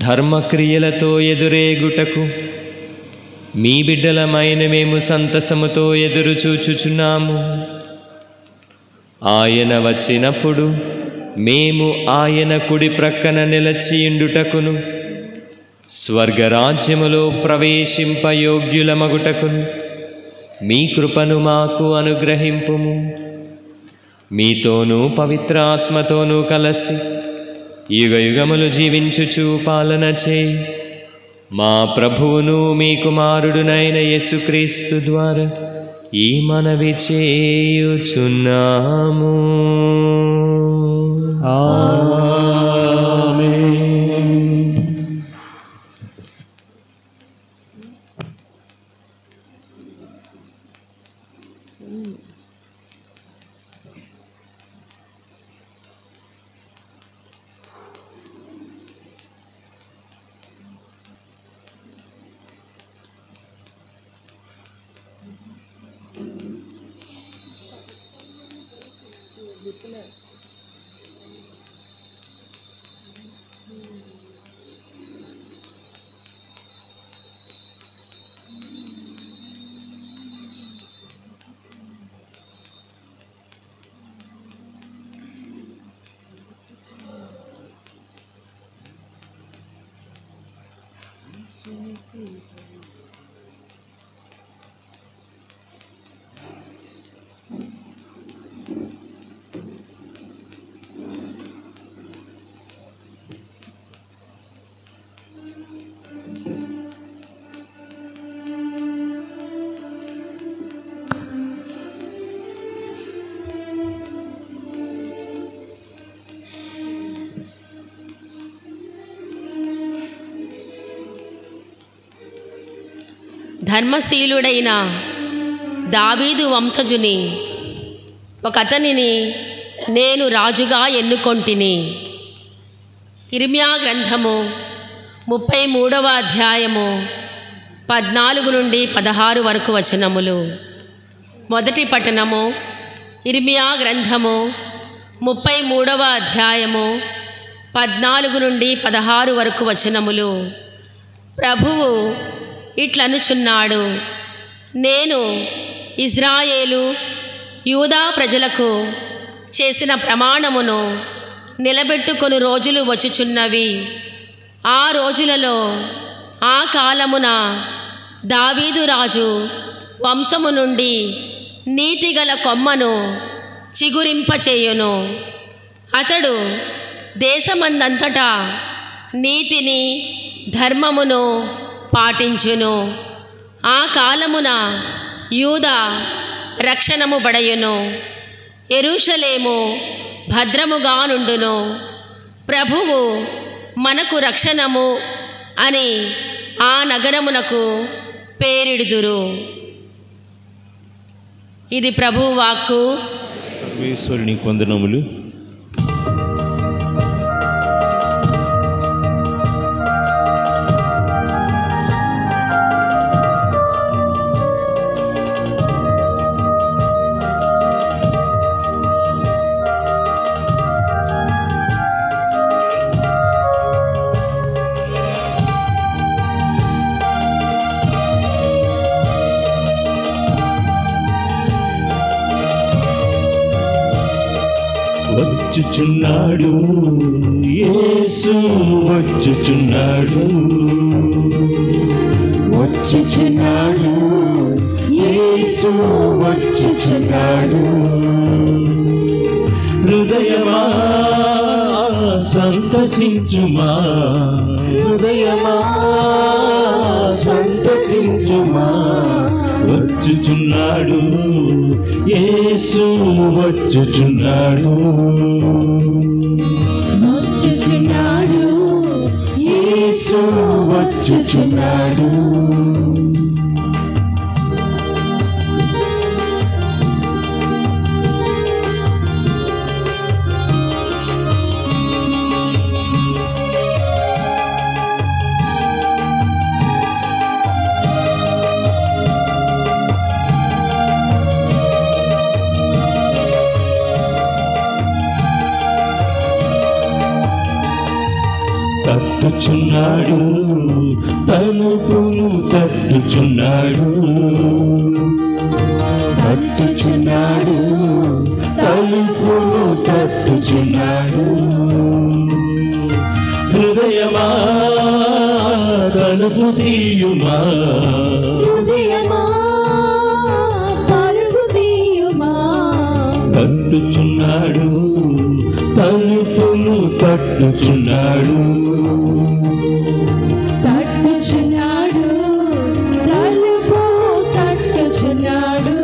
ధర్మక్రియలతో ఎదురేగుటకు మీ బిడ్డలమైన మేము సంతసముతో ఎదురు చూచుచున్నాము. ఆయన వచ్చినప్పుడు మేము ఆయన కుడి ప్రక్కన నిలచియుండుటకును స్వర్గరాజ్యములో ప్రవేశింపయోగ్యులమగుటకును మీ కృపను మాకు అనుగ్రహింపుము. మీతోనూ పవిత్ర ఆత్మతోనూ కలసి యుగయుగములు జీవించుచు పాలన చేయి మా ప్రభువును మీ కుమారుడునైన యేసుక్రీస్తు ద్వారా ఈ మనవి చేయుచున్నాము. ధర్మశీలుడైన దావీదు వంశజుని ఒకతనిని నేను రాజుగా ఎన్నుకొంటిని. ఇర్మియా గ్రంథము 33వ అధ్యాయము 14 నుండి 16 వరకు వచనములు. మొదటి పఠనము ఇర్మియా గ్రంథము 33వ అధ్యాయము 14 నుండి 16 వరకు వచనములు. ప్రభువు ఇట్లనుచున్నాడు, నేను ఇజ్రాయేలు యూదా ప్రజలకు చేసిన ప్రమాణమును నిలబెట్టుకొని రోజులు వచ్చుచున్నవి. ఆ రోజులలో ఆ కాలమున దావీదు రాజు వంశము నుండి నీతిగల కొమ్మను చిగురింపచేయును. అతడు దేశమందంతటా నీతిని ధర్మమును పాటించును. ఆ కాలమున యూదా రక్షణము బడయును, యెరూషలేము భద్రముగా నుండును. ప్రభువు మనకు రక్షణము అని ఆ నగరమునకు పేరిడుదురు. ఇది ప్రభువు వాక్కు. సర్వేశ్వరుని వందనములు. వచ్చుచున్నాడు యేసు, వచ్చుచున్నాడు, వచ్చుచున్నాడు యేసు, వచ్చుచున్నాడు. హృదయమా సంతసించుమా, హృదయమా సంతసించుమా. వచ్చుచున్నాడు యేసు, వచ్చుచున్నాడు, వచ్చుచున్నాడు యేసు, వచ్చుచున్నాడు. తట్టుచున్నాడు, తలుపులు తట్టుచున్నాడు, తట్టుచున్నాడు, తలుపులు తట్టుచున్నాడు. హృదయమా తలుపు తీయుమా, హృదయమా పరుగు తీయుమా. తట్టుచున్నాడు, తలుపులు తట్టుచున్నాడు, తట్టుచున్నాడు, తలుపులు తట్టుచున్నాడు.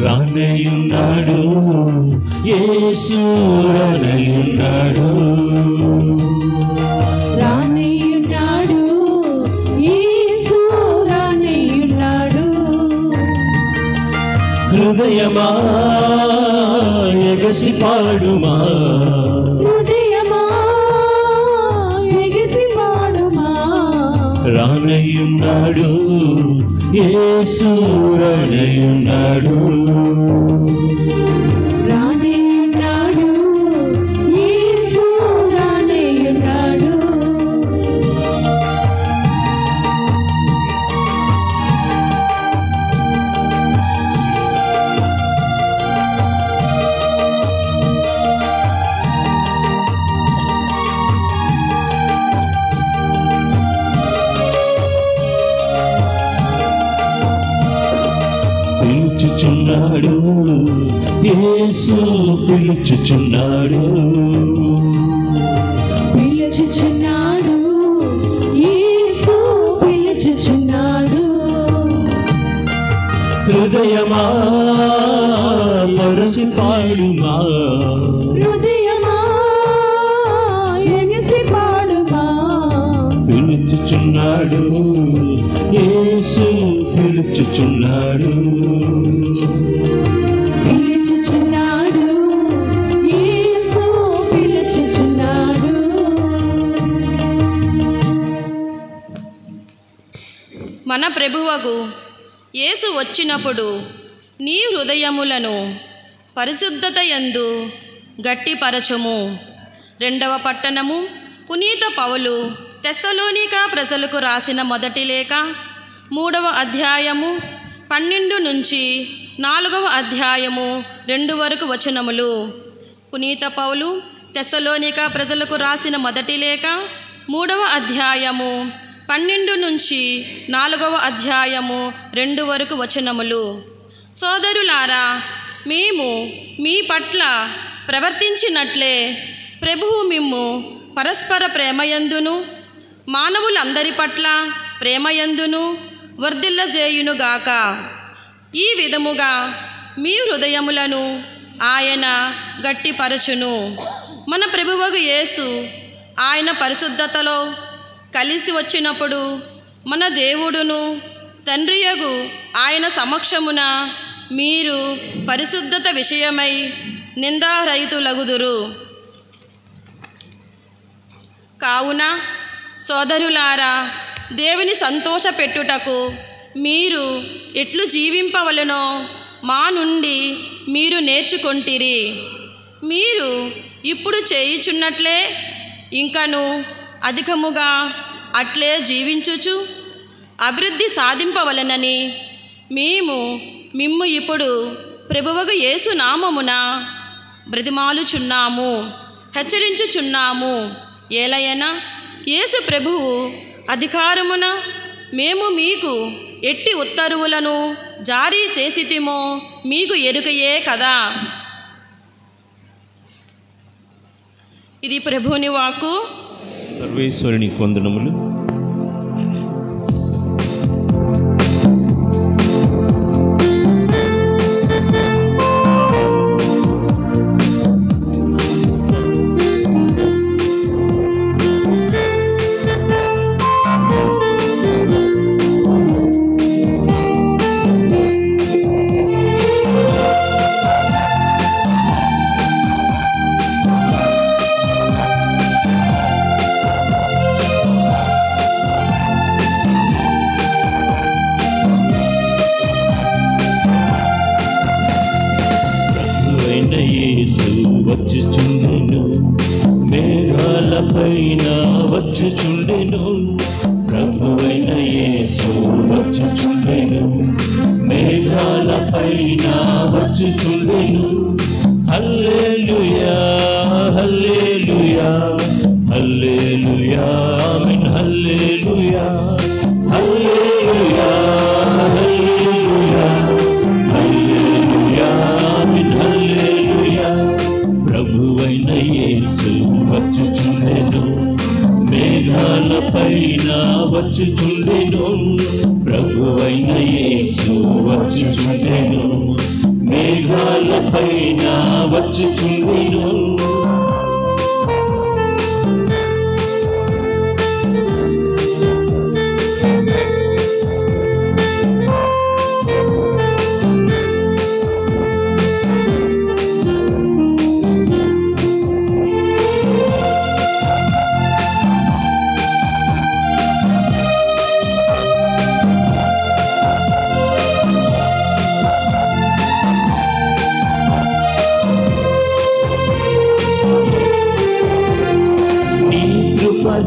రానయ్యున్నాడు, యేసు రానయ్యున్నాడు, రానయ్యున్నాడు, యేసు రానయ్యున్నాడు. హృదయమా ఎగసి పాడుమా, హృదయమా ఎగసి పాడుమా. రానయ్యున్నాడు, యేసు రానయ్యున్నాడు, రానయ్యున్నాడు, యేసు రానయ్యున్నాడు. పిలుచుచున్నాడు, యేసు పిలుచుచున్నాడు, పిలుచుచున్నాడు, యేసు పిలుచుచున్నాడు. హృదయమా మరచి పాడుమా, హృదయమా ఎగసి పాడుమా. పిలుచుచున్నాడు, యేసు పిలుచుచున్నాడు, పిలుచుచున్నాడు, యేసు పిలుచుచున్నాడు. మన ప్రభువగు యేసు వచ్చినప్పుడు నీ హృదయములను పరిశుద్ధత యందు గట్టిపరచుము. 2వ పట్టణము పునీత పౌలు తెస్సలోనికా ప్రజలకు రాసిన మొదటి లేఖ 3వ అధ్యాయము 12 నుంచి 4వ అధ్యాయము 2 వరకు వచనములు. పునీత పౌలు తెస్సలోనికా ప్రజలకు రాసిన మొదటి లేఖ 3వ అధ్యాయము 12 నుంచి 4వ అధ్యాయము 2 వరకు వచనములు. సోదరులారా, మేము మీ పట్ల ప్రవర్తించినట్లే ప్రభువు మిమ్ము పరస్పర ప్రేమయందును మానవులందరి పట్ల ప్రేమయందును వర్ధిల్లజేయునుగాక. ఈ విధముగా మీ హృదయములను ఆయన గట్టిపరచును. మన ప్రభువగు యేసు ఆయన పరిశుద్ధతలో కలిసి వచ్చినప్పుడు మన దేవుడును తండ్రియగు ఆయన సమక్షమున మీరు పరిశుద్ధత విషయమై నిందారహితులగుదురు. కావున సోదరులారా, దేవుని సంతోషపెట్టుటకు మీరు ఎట్లు జీవింపవలెనో మా నుండి మీరు నేర్చుకొంటిరి. మీరు ఇప్పుడు చేయుచున్నట్లే ఇంకను అధికముగా అట్లే జీవించుచు అభివృద్ధి సాధింపవలెనని మేము మిమ్ము ఇప్పుడు ప్రభువగు యేసు నామమున బ్రతిమాలుచున్నాము, హెచ్చరించుచున్నాము. ఏలయన యేసు ప్రభువు అధికారమున మేము మీకు ఎట్టి ఉత్తర్వులను జారీ చేసితిమో మీకు ఎరుకయే కదా. ఇది ప్రభువుని వాక్కు. సర్వేశ్వరుని వందనములు. వచ్చుచుండెను మేఘాలపైన వచ్చుచుండెను ప్రభువైన యేసు వచ్చుచుండెను మేఘాలపైన వచ్చుచుండెను హల్లెలూయా హల్లెలూయా హల్లెలూయా ఆమేన్ హల్లెలూయా హల్లెలూయా హల్లెలూయా హల్లెలూయా ఆమేన్ హల్లెలూయా ప్రభువైన యేసు వచ్చుచుండెను మేఘాలపైన వచ్చుచుండెను ప్రభువైన యేసు వచ్చుచుండెను మేఘాలపైన వచ్చుచుండెను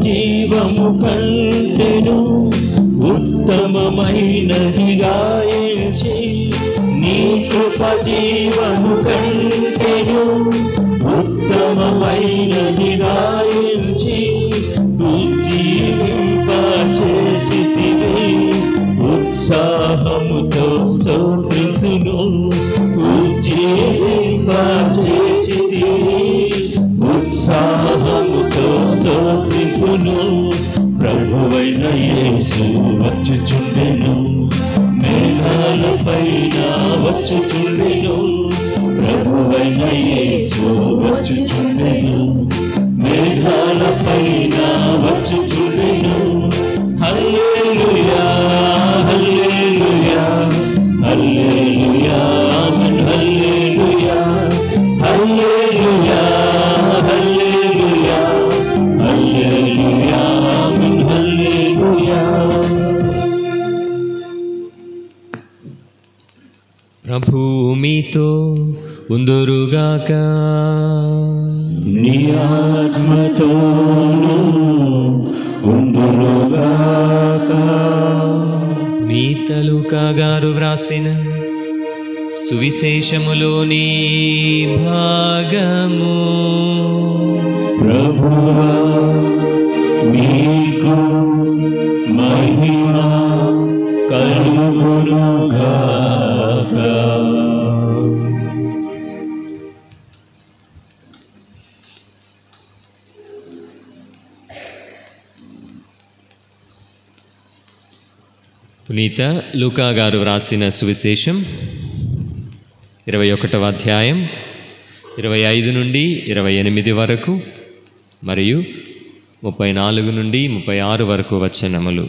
జీవము కంటెను ఉత్తమమైనదిగా ఎంచి నీ కృప జీవము కంటెను ఉత్తమమైనదిగా ఎంచి ఉజ్జీవింపచేసితివి ఉత్సాహముతో స్తోత్రింతును ఉజ్జీవింపచేసితివి ఉత్సాహముతో స్తోత్రింతును ప్రభువైన యేసు వచ్చుచుండెను మేఘాలపైన వచ్చుచుండెను ప్రభువైన యేసు వచ్చుచుండెను మేఘాలపైన వచ్చుచుండెను హల్లెలూయా హల్లెలూయా హల్లెలూయా ఆమేన్ హల్లెలూయా హల్లెలూయా హల్లెలూయా హల్లెలూయా ఆమేన్ హల్లెలూయా ప్రభు మీతో ఉందురుగాక నీ ఆత్మతోను ఉందురుగాక నీత లూకా గారు వ్రాసిన సువిశేషములోని భాగము ప్రభువా మీకు మహిమ కలుగునుగాక పునీత లూకా గారు వ్రాసిన సువిశేషం 21వ అధ్యాయం 25 నుండి 28 వరకు మరియు 34 నుండి 36 వరకు వచనములు.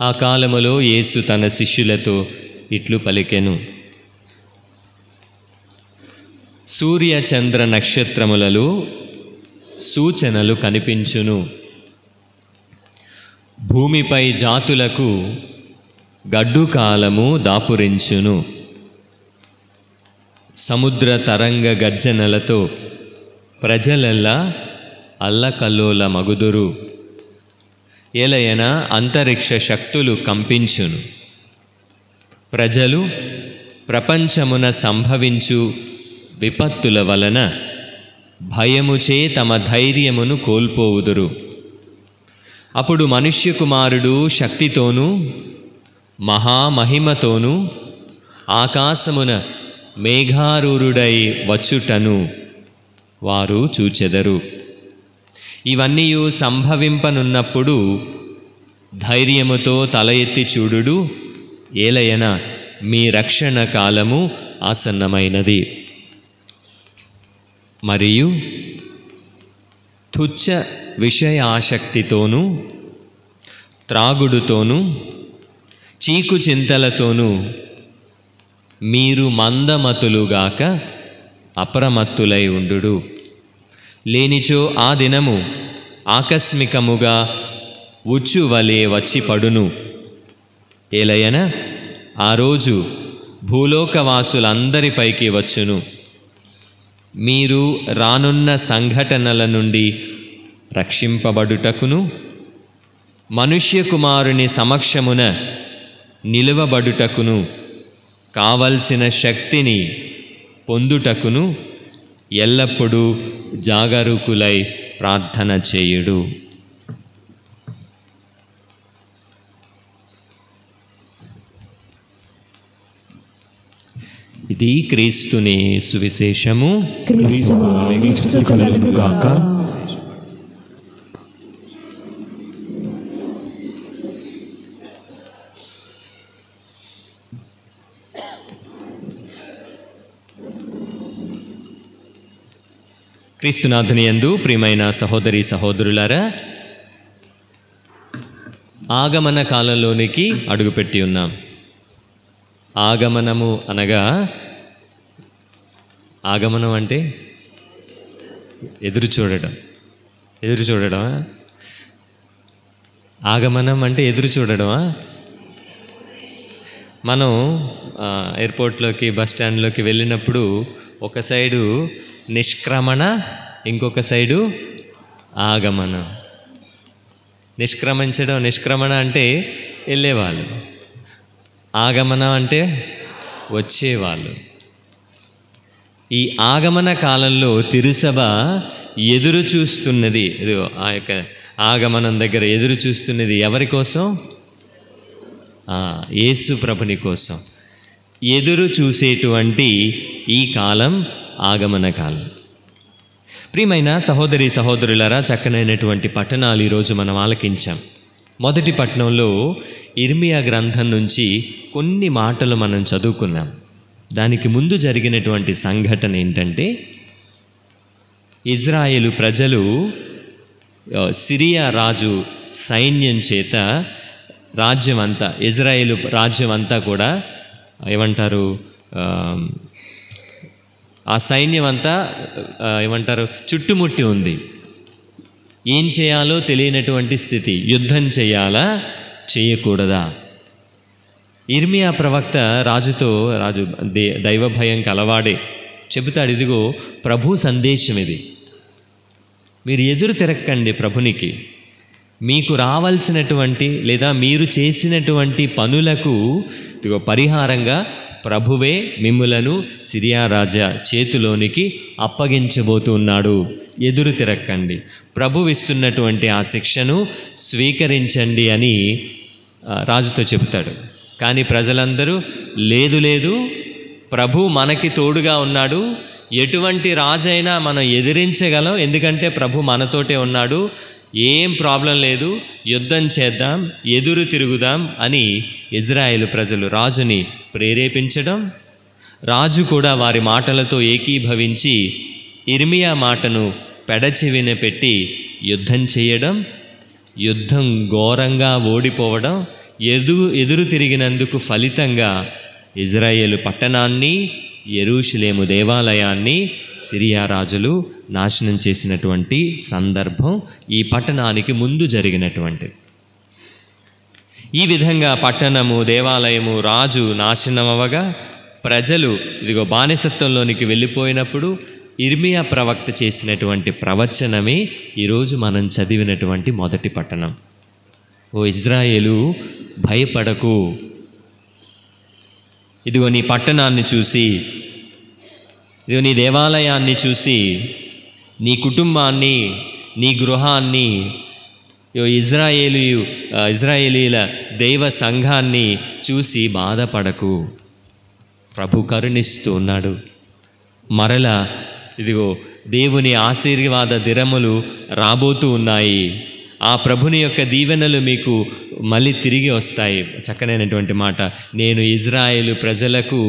ఆ కాలములో యేసు తన శిష్యులతో ఇట్లు పలికెను. సూర్య చంద్ర నక్షత్రములలో సూచనలు కనిపించును. భూమిపై జాతులకు గడ్డు కాలము దాపురించును. సముద్ర తరంగ గర్జనలతో ప్రజలెల్లా అల్లకల్లోల మగుదురు. ఏలయన అంతరిక్ష శక్తులు కంపించును. ప్రజలు ప్రపంచమున సంభవించు విపత్తుల వలన భయముచే తమ ధైర్యమును కోల్పోవుదురు. అప్పుడు మనుష్య కుమారుడు శక్తితోనూ మహామహిమతోనూ ఆకాశమున మేఘారూరుడై వచ్చుటను వారు చూచెదరు. ఇవన్నీ సంభవింపనున్నప్పుడు ధైర్యముతో తల ఎత్తి చూడుడు. ఏలయన మీ రక్షణ కాలము ఆసన్నమైనది. మరియు తుచ్చ విషయ ఆసక్తితోనూ త్రాగుడుతోనూ చీకు చింతలతోనూ మీరు మందమతులుగాక అప్రమత్తులై ఉండుడు. లేనిచో ఆ దినము ఆకస్మికముగా ఉచ్చువలే వచ్చి పడును. ఏలయన ఆ రోజు భూలోకవాసులందరిపైకి వచ్చును. మీరు రానున్న సంఘటనల నుండి రక్షింపబడుటకును మనుష్య కుమారుని సమక్షమున నిలువబడుటకును కావలసిన శక్తిని పొందుటకును ఎల్లప్పుడూ జాగరూకులై ప్రార్థన చేయుడు. ఇది క్రీస్తుని సువిశేషము. క్రీస్తునికి స్తుతి కలుగును గాక. క్రీస్తునాథుని యందు ప్రియమైన సహోదరి సహోదరులారా, ఆగమన కాలంలోనికి అడుగుపెట్టి ఉన్నాం. ఆగమనము అనగా, ఆగమనం అంటే ఎదురు చూడడమా? ఆగమనం అంటే ఎదురు చూడడమా? మనం ఎయిర్పోర్ట్లోకి బస్ స్టాండ్లోకి వెళ్ళినప్పుడు ఒక సైడు నిష్క్రమణ, ఇంకొక సైడు ఆగమనం. నిష్క్రమణ అంటే వెళ్ళేవాళ్ళు, ఆగమనం అంటే వచ్చేవాళ్ళు. ఈ ఆగమన కాలంలో తిరుసభ ఎదురు చూస్తున్నది, ఆ యొక్క ఆగమనం దగ్గర ఎదురు చూస్తున్నది ఎవరి కోసం? యేసు ప్రభుని కోసం ఎదురు చూసేటువంటి ఈ కాలం ఆగమన కాలం. ప్రియమైన సహోదరి సహోదరులారా, చక్కనైనటువంటి పట్టణాలు ఈరోజు మనం ఆలకించాం. మొదటి పట్టణంలో ఇర్మియా గ్రంథం నుంచి కొన్ని మాటలు మనం చదువుకున్నాం. దానికి ముందు జరిగినటువంటి సంఘటన ఏంటంటే, ఇజ్రాయేలు ప్రజలు సిరియా రాజు సైన్యం చేత రాజ్యం అంతా, ఇజ్రాయేలు రాజ్యం అంతా కూడా ఏమంటారు, ఆ సైన్యం అంతా ఏమంటారు, చుట్టుముట్టి ఉంది. ఏం చేయాలో తెలియనటువంటి స్థితి. యుద్ధం చేయాలా చేయకూడదా? ఇర్మియా ప్రవక్త రాజు దైవ భయం కలవాడే చెబుతాడు, ఇదిగో ప్రభు సందేశం ఇది, మీరు ఎదురు తిరక్కండి ప్రభునికి. మీకు రావాల్సినటువంటి లేదా మీరు చేసినటువంటి పనులకు ఇదిగో పరిహారంగా ప్రభువే మిమ్ములను సిరియా రాజా చేతిలోనికి అప్పగించబోతున్నాడు. ఎదురు తిరక్కండి, ప్రభువు ఇస్తున్నటువంటి ఆ శిక్షను స్వీకరించండి అని రాజుతో చెబుతాడు. కానీ ప్రజలందరూ లేదు, ప్రభు మనకి తోడుగా ఉన్నాడు, ఎటువంటి రాజైనా మనం ఎదిరించగలం, ఎందుకంటే ప్రభు మనతోటే ఉన్నాడు, ఏం ప్రాబ్లం లేదు, యుద్ధం చేద్దాం, ఎదురు తిరుగుదాం అని ఇజ్రాయేలు ప్రజలు రాజుని ప్రేరేపించడం, రాజు కూడా వారి మాటలతో ఏకీభవించి ఇర్మియా మాటను పెడచెవిన పెట్టి యుద్ధం చేయడం, యుద్ధం ఘోరంగా ఓడిపోవడం, ఎదురు తిరిగినందుకు ఫలితంగా ఇజ్రాయేలు పట్టణాన్ని, యెరూషలేము దేవాలయాన్ని సిరియా రాజులు నాశనం చేసినటువంటి సందర్భం ఈ పట్టణానికి ముందు జరిగినటువంటి. ఈ విధంగా పట్టణము, దేవాలయము, రాజు నాశనం అవ్వగా ప్రజలు ఇదిగో బానిసత్వంలోనికి వెళ్ళిపోయినప్పుడు ఇర్మియా ప్రవక్త చేసినటువంటి ప్రవచనమే ఈరోజు మనం చదివినటువంటి మొదటి పట్టణం. ఓ ఇజ్రాయేలు, భయపడకు, ఇదిగో నీ పట్టణాన్ని చూసి, ఇదిగో నీ దేవాలయాన్ని చూసి, నీ కుటుంబాన్ని, నీ గృహాన్ని, ఇజ్రాయేలీల దైవ సంఘాన్ని చూసి బాధపడకు. ప్రభు కరుణిస్తూ ఉన్నాడు. మరలా ఇదిగో దేవుని ఆశీర్వాద దినములు రాబోతూ ఉన్నాయి. ఆ ప్రభుని యొక్క దీవెనలు మీకు మళ్ళీ తిరిగి వస్తాయి. చక్కనైనటువంటి మాట. నేను ఇజ్రాయేలు ప్రజలకు,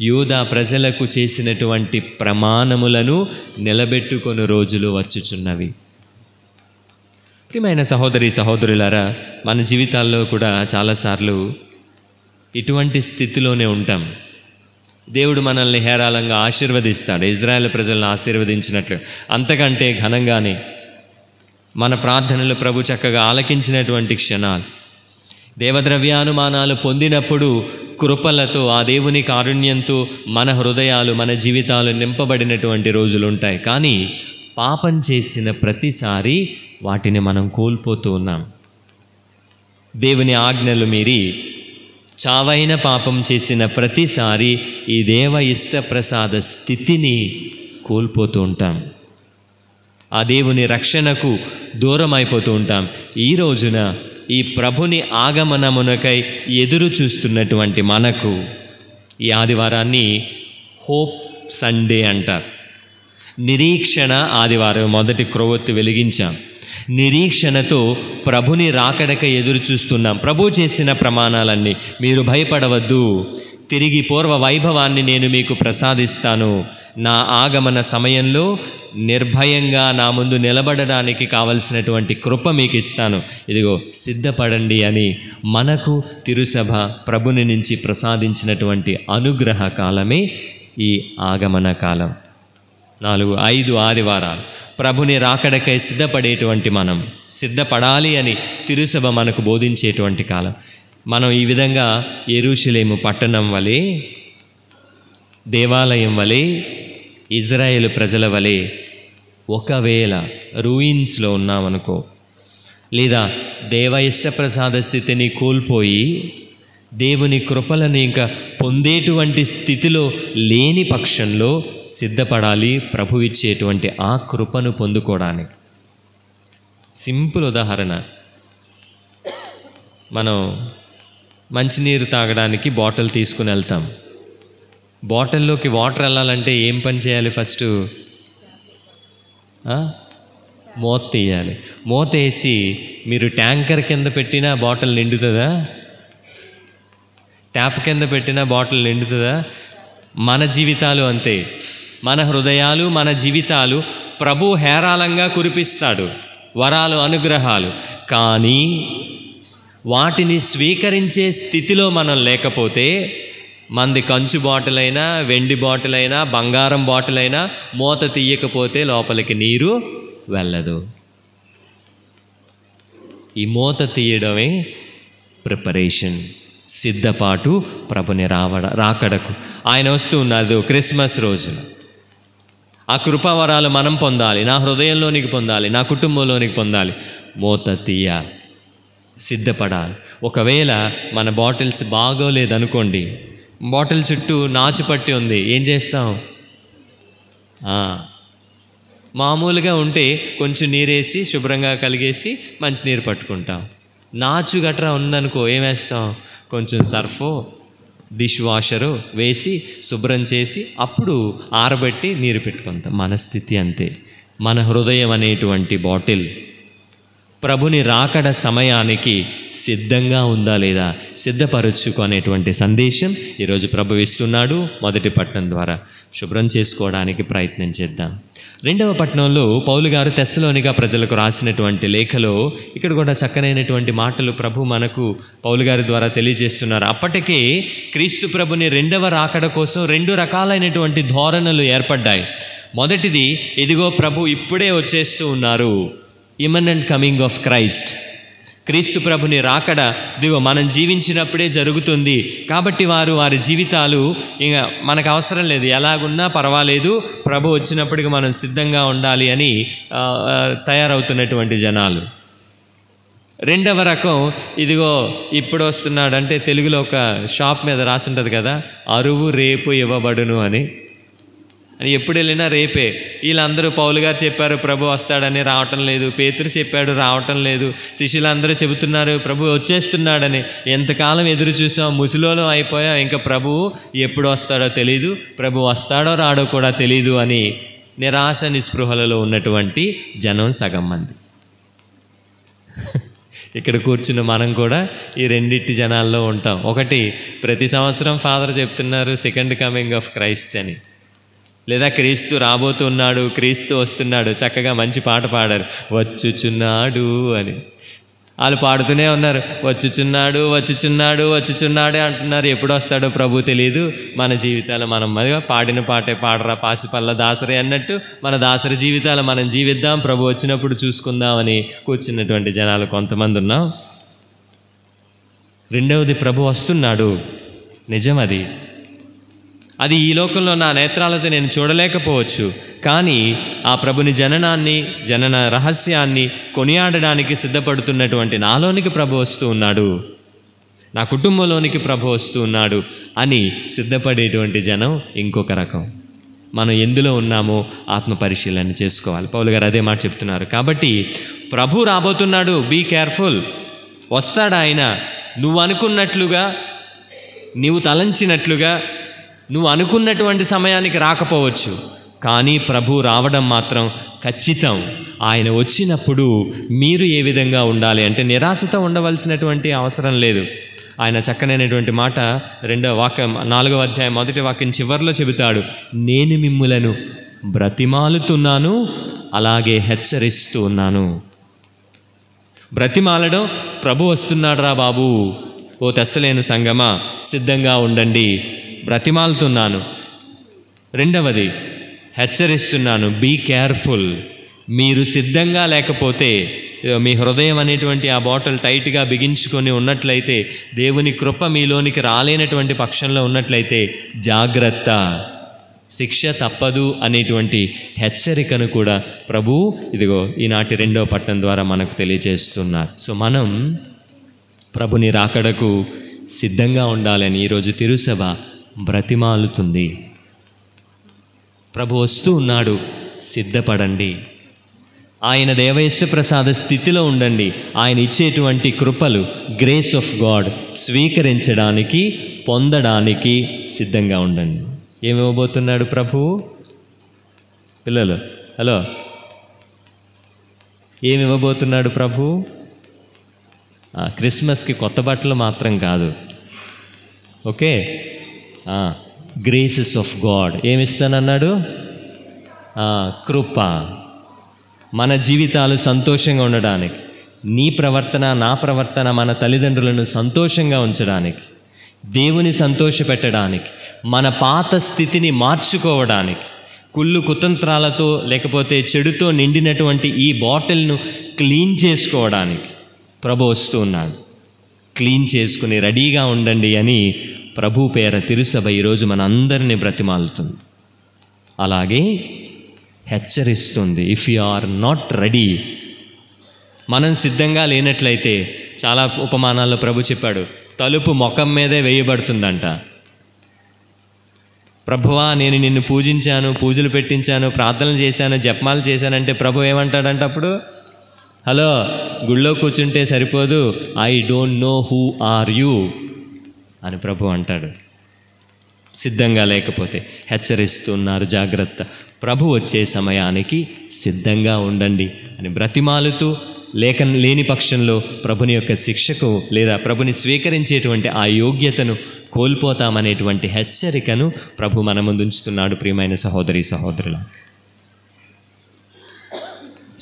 యూదా ప్రజలకు చేసినటువంటి ప్రమాణములను నిలబెట్టుకొని రోజులు వచ్చుచున్నవి. ప్రియమైన సహోదరి సహోదరులారా, మన జీవితాల్లో కూడా చాలాసార్లు ఇటువంటి స్థితిలోనే ఉంటాం. దేవుడు మనల్ని హేరాళంగా ఆశీర్వదిస్తాడు, ఇజ్రాయేల్ ప్రజలను ఆశీర్వదించినట్లు. అంతకంటే ఘనంగానే మన ప్రార్థనలు ప్రభు చక్కగా ఆలకించినటువంటి క్షణాలు, దేవద్రవ్యానుమానాలు పొందినప్పుడు కృపలతో, ఆ దేవుని కారుణ్యంతో మన హృదయాలు, మన జీవితాలు నింపబడినటువంటి రోజులు ఉంటాయి. కానీ పాపం చేసిన ప్రతిసారి వాటిని మనం కోల్పోతూ ఉన్నాం. దేవుని ఆజ్ఞలు మీరి చావైన పాపం చేసిన ప్రతిసారి ఈ దేవ ఇష్టప్రసాద స్థితిని కోల్పోతూ ఉంటాం. ఆ దేవుని రక్షణకు దూరం అయిపోతూ ఉంటాం. ఈ రోజున ఈ ప్రభుని ఆగమనమునకై ఎదురు చూస్తున్నటువంటి మనకు ఈ ఆదివారాన్ని హోప్ సండే అంటారు. నిరీక్షణ ఆదివారం మొదటి క్రొవ్వొత్తి వెలిగించాం. నిరీక్షణతో ప్రభుని రాకడక ఎదురు చూస్తున్నాం. ప్రభు చేసిన ప్రమాణాలన్నీ, మీరు భయపడవద్దు, తిరిగి పూర్వ వైభవాన్ని నేను మీకు ప్రసాదిస్తాను, నా ఆగమన సమయంలో నిర్భయంగా నా ముందు నిలబడడానికి కావలసినటువంటి కృప మీకు ఇస్తాను, ఇదిగో సిద్ధపడండి అని మనకు తిరుసభ ప్రభుని నుంచి ప్రసాదించినటువంటి అనుగ్రహ కాలమే ఈ ఆగమన కాలం. 4-5 ఆదివారాలు ప్రభుని రాకడకై సిద్ధపడేటువంటి మనం, సిద్ధపడాలి అని తిరుసభ మనకు బోధించేటువంటి కాలం. మనం ఈ విధంగా యెరూషలేము పట్టణం వలె, దేవాలయం వలె, ఇజ్రాయేలు ప్రజల వలె ఒకవేళ రూయిన్స్లో ఉన్నామనుకో, లేదా దేవ ఇష్టప్రసాద స్థితిని కోల్పోయి దేవుని కృపలను ఇంకా పొందేటువంటి స్థితిలో లేని పక్షంలో సిద్ధపడాలి ప్రభు ఇచ్చేటువంటి ఆ కృపను పొందుకోవడానికి. సింపుల్ ఉదాహరణ, మనం మంచినీరు తాగడానికి బాటిల్ తీసుకుని వెళ్తాం. బాటిల్లోకి వాటర్ వెళ్ళాలంటే ఏం పని చేయాలి? ఫస్ట్ మూత తీయాలి. మూత వేసి మీరు ట్యాంకర్ కింద పెట్టినా బాటిల్ నిండుతుందా? ట్యాప్ కింద పెట్టిన బాటిల్ నిండుతుందా? మన జీవితాలు అంతే. మన హృదయాలు, మన జీవితాలు ప్రభు హేరాళంగా కురిపిస్తాడు వరాలు, అనుగ్రహాలు. కానీ వాటిని స్వీకరించే స్థితిలో మనం లేకపోతే, మనది కంచు బాటిల్ అయినా, వెండి బాటిల్ అయినా, బంగారం బాటిల్ అయినా మూత తీయకపోతే లోపలికి నీరు వెళ్ళదు. ఈ మూత తీయడమే ప్రిపరేషన్, సిద్ధపాటు ప్రభుని రాకడకు. ఆయన వస్తూ ఉన్నారు క్రిస్మస్ రోజున. ఆ కృపావరాలు మనం పొందాలి, నా హృదయంలోనికి పొందాలి, నా కుటుంబంలోనికి పొందాలి. మూత తీయాలి, సిద్ధపడాలి. ఒకవేళ మన బాటిల్స్ బాగోలేదనుకోండి, బాటిల్ చుట్టూ నాచు పట్టి ఉంది, ఏం చేస్తాం? మామూలుగా ఉంటే కొంచెం నీరేసి శుభ్రంగా కలిగేసి మంచినీరు పట్టుకుంటాం. నాచు గట్రా ఉందనుకో, ఏం వేస్తాం? కొంచెం సర్ఫో, డిష్ వాషరు వేసి శుభ్రం చేసి అప్పుడు ఆరబెట్టి నీరు పెట్టుకుంటాం. మన స్థితి అంతే. మన హృదయం అనేటువంటి బాటిల్ ప్రభుని రాకడ సమయానికి సిద్ధంగా ఉందా లేదా సిద్ధపరచుకునేటువంటి సందేశం ఈరోజు ప్రభు ఇస్తున్నాడు. మొదటి పట్టణం ద్వారా శుభ్రం చేసుకోవడానికి ప్రయత్నం చేద్దాం. రెండవ పట్టణంలో పౌలు గారు తెస్సలోనిగా ప్రజలకు రాసినటువంటి లేఖలో ఇక్కడ కూడా చక్కనైనటువంటి మాటలు ప్రభు మనకు పౌలు గారి ద్వారా తెలియజేస్తున్నారు. అప్పటికే క్రీస్తు ప్రభుని రెండవ రాకడ కోసం 2 రకాలైనటువంటి ధోరణులు ఏర్పడ్డాయి. మొదటిది, ఇదిగో ప్రభు ఇప్పుడే వచ్చేస్తూ ఉన్నారు, ఇమనెంట్ కమింగ్ ఆఫ్ క్రైస్ట్. క్రీస్తు ప్రభుని రాకడ ఇదిగో మనం జీవించినప్పుడే జరుగుతుంది. కాబట్టి వారి జీవితాలు ఇంకా మనకు అవసరం లేదు, ఎలాగున్నా పర్వాలేదు, ప్రభు వచ్చినప్పటికి మనం సిద్ధంగా ఉండాలి అని తయారవుతున్నటువంటి జనాలు. రెండవ రకం, ఇదిగో ఇప్పుడు వస్తున్నాడు అంటే తెలుగులో ఒక షాప్ మీద రాసి ఉంటుంది కదా, అరువు రేపు ఇవ్వబడును అని ఎప్పుడు వెళ్ళినా రేపే. వీళ్ళందరూ పౌలు గారు చెప్పారు ప్రభు వస్తాడని, రావటం లేదు. పేతురు చెప్పాడు, రావటం లేదు. శిష్యులందరూ చెబుతున్నారు ప్రభు వచ్చేస్తున్నాడని. ఎంతకాలం ఎదురు చూసాం, ముసిలోలో అయిపోయాం, ఇంకా ప్రభు ఎప్పుడు వస్తాడో తెలీదు, ప్రభు వస్తాడో రాడో కూడా తెలీదు అని నిరాశ నిస్పృహలలో ఉన్నటువంటి జనం సగం మంది. ఇక్కడ కూర్చున్న మనం కూడా ఈ రెండింటి జనాల్లో ఉంటాం. ఒకటి, ప్రతి సంవత్సరం ఫాదర్ చెప్తున్నారు సెకండ్ కమింగ్ ఆఫ్ క్రైస్ట్ అని, లేదా క్రీస్తు రాబోతున్నాడు, క్రీస్తు వస్తున్నాడు. చక్కగా మంచి పాట పాడారు, వచ్చుచున్నాడు అని. వాళ్ళు పాడుతూనే ఉన్నారు, వచ్చుచున్నాడు వచ్చుచున్నాడు వచ్చుచున్నాడే అంటున్నారు. ఎప్పుడు వస్తాడో ప్రభు తెలియదు. మన జీవితాలు మనం పాడిన పాటే పాడరా పాసిపల్ల దాసరి అన్నట్టు మన దాసరి జీవితాలు మనం జీవిద్దాం, ప్రభు వచ్చినప్పుడు చూసుకుందామని కూర్చున్నటువంటి జనాలు కొంతమంది ఉన్నాం. రెండవది, ప్రభు వస్తున్నాడు, నిజం అది. అది ఈ లోకంలో నా నేత్రాలతో నేను చూడలేకపోవచ్చు, కానీ ఆ ప్రభుని జనన రహస్యాన్ని కొనియాడడానికి సిద్ధపడుతున్నటువంటి నాలోనికి ప్రభు వస్తూ ఉన్నాడు, నా కుటుంబంలోనికి ప్రభు వస్తూ ఉన్నాడు అని సిద్ధపడేటువంటి జనం ఇంకొక రకం. మనం ఎందులో ఉన్నామో ఆత్మ పరిశీలన చేసుకోవాలి. పౌలు గారు అదే మాట చెప్తున్నారు. కాబట్టి ప్రభు రాబోతున్నాడు, బీ కేర్ఫుల్. వస్తాడు ఆయన. నువ్వు అనుకున్నట్లుగా, నీవు తలంచినట్లుగా, నువ్వు అనుకున్నటువంటి సమయానికి రాకపోవచ్చు, కానీ ప్రభు రావడం మాత్రం ఖచ్చితం. ఆయన వచ్చినప్పుడు మీరు ఏ విధంగా ఉండాలి అంటే నిరాశతో ఉండవలసినటువంటి అవసరం లేదు. ఆయన చక్కనైనటువంటి మాట 2వ వాక్యం 4వ అధ్యాయం 1వ వాక్యం చివరిలో చెబుతాడు, నేను మిమ్ములను బ్రతిమాలుతున్నాను, అలాగే హెచ్చరిస్తూ ఉన్నాను. బ్రతిమాలడం, ప్రభు వస్తున్నాడు రా బాబు, ఓ తెస్సలేని సంగమా సిద్ధంగా ఉండండి, బ్రతిమాలుతున్నాను. రెండవది హెచ్చరిస్తున్నాను, బీ కేర్ఫుల్. మీరు సిద్ధంగా లేకపోతే, మీ హృదయం అనేటువంటి ఆ బాటిల్ టైట్గా బిగించుకొని ఉన్నట్లయితే, దేవుని కృప మీలోనికి రాలేనటువంటి పక్షంలో ఉన్నట్లయితే జాగ్రత్త, శిక్ష తప్పదు అనేటువంటి హెచ్చరికను కూడా ప్రభు ఇదిగో ఈనాటి 2వ పట్టణం ద్వారా మనకు తెలియజేస్తున్నారు. సో మనం ప్రభుని రాకడకు సిద్ధంగా ఉండాలని ఈరోజు తిరుసభ బ్రతిమాలుతుంది. ప్రభు వస్తూ ఉన్నాడు, సిద్ధపడండి. ఆయన దేవయిష్ట ప్రసాద స్థితిలో ఉండండి. ఆయన ఇచ్చేటువంటి కృపలు, గ్రేస్ ఆఫ్ గాడ్ స్వీకరించడానికి, పొందడానికి సిద్ధంగా ఉండండి. ఏమివ్వబోతున్నాడు ప్రభువు? పిల్లలు హలో, ఏమివ్వబోతున్నాడు ప్రభు? క్రిస్మస్కి కొత్త బట్టలు మాత్రం కాదు, ఓకే, గ్రేసెస్ ఆఫ్ గాడ్. ఏమిస్తానన్నాడు? కృప. మన జీవితాలు సంతోషంగా ఉండడానికి, నీ ప్రవర్తన, నా ప్రవర్తన మన తల్లిదండ్రులను సంతోషంగా ఉంచడానికి, దేవుని సంతోషపెట్టడానికి, మన పాత స్థితిని మార్చుకోవడానికి, కుళ్ళు కుతంత్రాలతో లేకపోతే చెడుతో నిండినటువంటి ఈ బాటిల్ను క్లీన్ చేసుకోవడానికి ప్రభు వస్తూ ఉన్నాడు. క్లీన్ చేసుకుని రెడీగా ఉండండి అని ప్రభు పేర తిరుసభ ఈరోజు మన అందరినీ బ్రతిమాలుతుంది. అలాగే హెచ్చరిస్తుంది, if you are not ready. మనం సిద్ధంగా లేనట్లయితే, చాలా ఉపమానాల్లో ప్రభు చెప్పాడు, తలుపు ముఖం మీదే వేయబడుతుందంట. ప్రభువా నేను నిన్ను పూజించాను, పూజలు పెట్టించాను, ప్రార్థనలు చేశాను, జపమాలు చేశానంటే ప్రభు ఏమంటాడంట అప్పుడు? హలో, గుళ్ళో కూర్చుంటే సరిపోదు, I don't know who are you అని ప్రభు అంటాడు. సిద్ధంగా లేకపోతే హెచ్చరిస్తున్నారు, జాగ్రత్త, ప్రభు వచ్చే సమయానికి సిద్ధంగా ఉండండి అని బ్రతిమాలుతూ, లేని పక్షంలో ప్రభుని యొక్క శిక్షకు లేదా ప్రభుని స్వీకరించేటువంటి ఆ యోగ్యతను కోల్పోతామనేటువంటి హెచ్చరికను ప్రభు మన ముందు ఉంచుతున్నాడు. ప్రియమైన సహోదరి సహోదరుల,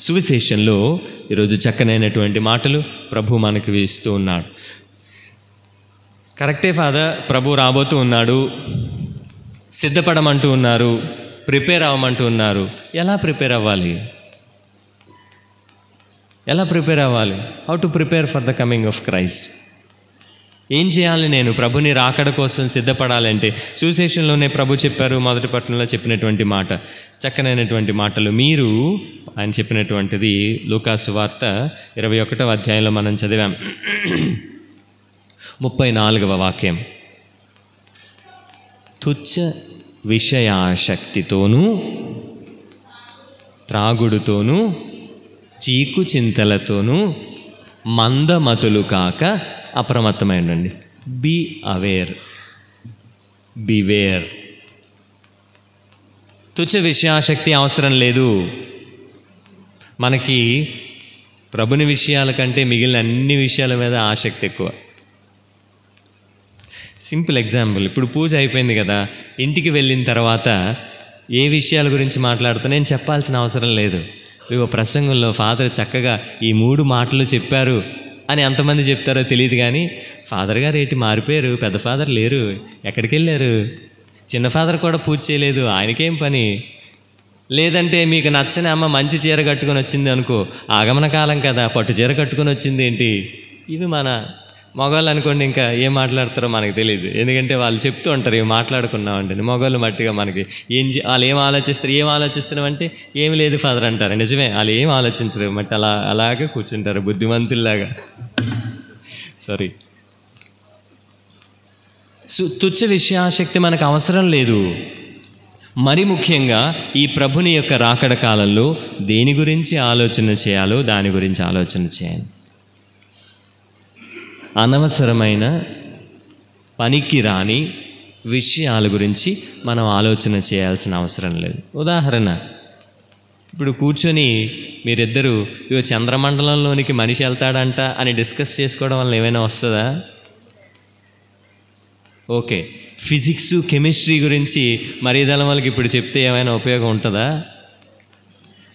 సువిశేషంలో ఈరోజు చక్కనైనటువంటి మాటలు ప్రభు మనకు ఇస్తూ ఉన్నాడు. కరెక్టే ఫాదర్, ప్రభు రాబోతూ ఉన్నాడు, సిద్ధపడమంటూ ఉన్నారు, ప్రిపేర్ అవ్వమంటూ ఉన్నారు. ఎలా ప్రిపేర్ అవ్వాలి? ఎలా ప్రిపేర్ అవ్వాలి? How to prepare for the coming of Christ? ఏం చేయాలి? నేను ప్రభుని రాకడ కోసం సిద్ధపడాలంటే సువిశేషంలోనే ప్రభు చెప్పారు, మొదటి పట్టణంలో చెప్పినటువంటి మాట, చక్కనైనటువంటి మాటలు. మీరు ఆయన చెప్పినటువంటిది లూకాసు వార్త 21వ అధ్యాయంలో మనం చదివాం, 34వ వాక్యం. తుచ్చ విషయాశక్తితోనూ, త్రాగుడుతోనూ, చీకు చింతలతోనూ మందమతులు కాక అప్రమత్తమై ఉండండి. Be aware, beware. తుచ్చ విషయాశక్తి అవసరం లేదు మనకి. ప్రభుని విషయాల కంటే మిగిలిన అన్ని విషయాల మీద ఆసక్తి ఎక్కువ. సింపుల్ ఎగ్జాంపుల్, ఇప్పుడు పూజ అయిపోయింది కదా, ఇంటికి వెళ్ళిన తర్వాత ఏ విషయాల గురించి మాట్లాడుతూ నేను చెప్పాల్సిన అవసరం లేదు. ఇదిగో ప్రసంగంలో ఫాదర్ చక్కగా ఈ 3 మాటలు చెప్పారు అని ఎంతమంది చెప్తారో తెలియదు, కానీ ఫాదర్ గారు ఏంటి మారిపోయారు, పెద్ద ఫాదర్ లేరు, ఎక్కడికి వెళ్ళారు, చిన్న ఫాదర్ కూడా పూజ చేయలేదు, ఆయనకేం పని? లేదంటే మీకు నచ్చని అమ్మ మంచి చీర కట్టుకొని వచ్చింది అనుకో, ఆగమన కాలం కదా, పట్టు చీర కట్టుకొని వచ్చింది ఏంటి? ఇవి మన మగవాళ్ళు అనుకోండి ఇంకా ఏం మాట్లాడతారో మనకు తెలియదు, ఎందుకంటే వాళ్ళు చెప్తూ ఉంటారు ఏం మాట్లాడుకున్నామంటే. మగవాళ్ళు మట్టిగా మనకి వాళ్ళు ఏం ఆలోచిస్తున్నాం అంటే ఏమి లేదు ఫాదర్ అంటారు. నిజమే, వాళ్ళు ఏం ఆలోచించరు, మట్టి అలాగే కూర్చుంటారు బుద్ధిమంతుల్లాగా. సారీ, తుచ్చ విషయాశక్తి మనకు అవసరం లేదు. మరి ముఖ్యంగా ఈ ప్రభుని యొక్క రాకడ కాలంలో దేని గురించి ఆలోచన చేయాలో దాని గురించి ఆలోచన చేయాలి. అనవసరమైన పనికి రాని విషయాల గురించి మనం ఆలోచన చేయాల్సిన అవసరం లేదు. ఉదాహరణ, ఇప్పుడు కూర్చొని మీరిద్దరూ ఇగో చంద్రమండలంలోనికి మనిషి వెళ్తాడంట అని డిస్కస్ చేసుకోవడం వల్ల ఏమైనా వస్తుందా? ఓకే, ఫిజిక్స్ కెమిస్ట్రీ గురించి మరీదలం వాళ్ళకి ఇప్పుడు చెప్తే ఏమైనా ఉపయోగం ఉంటుందా?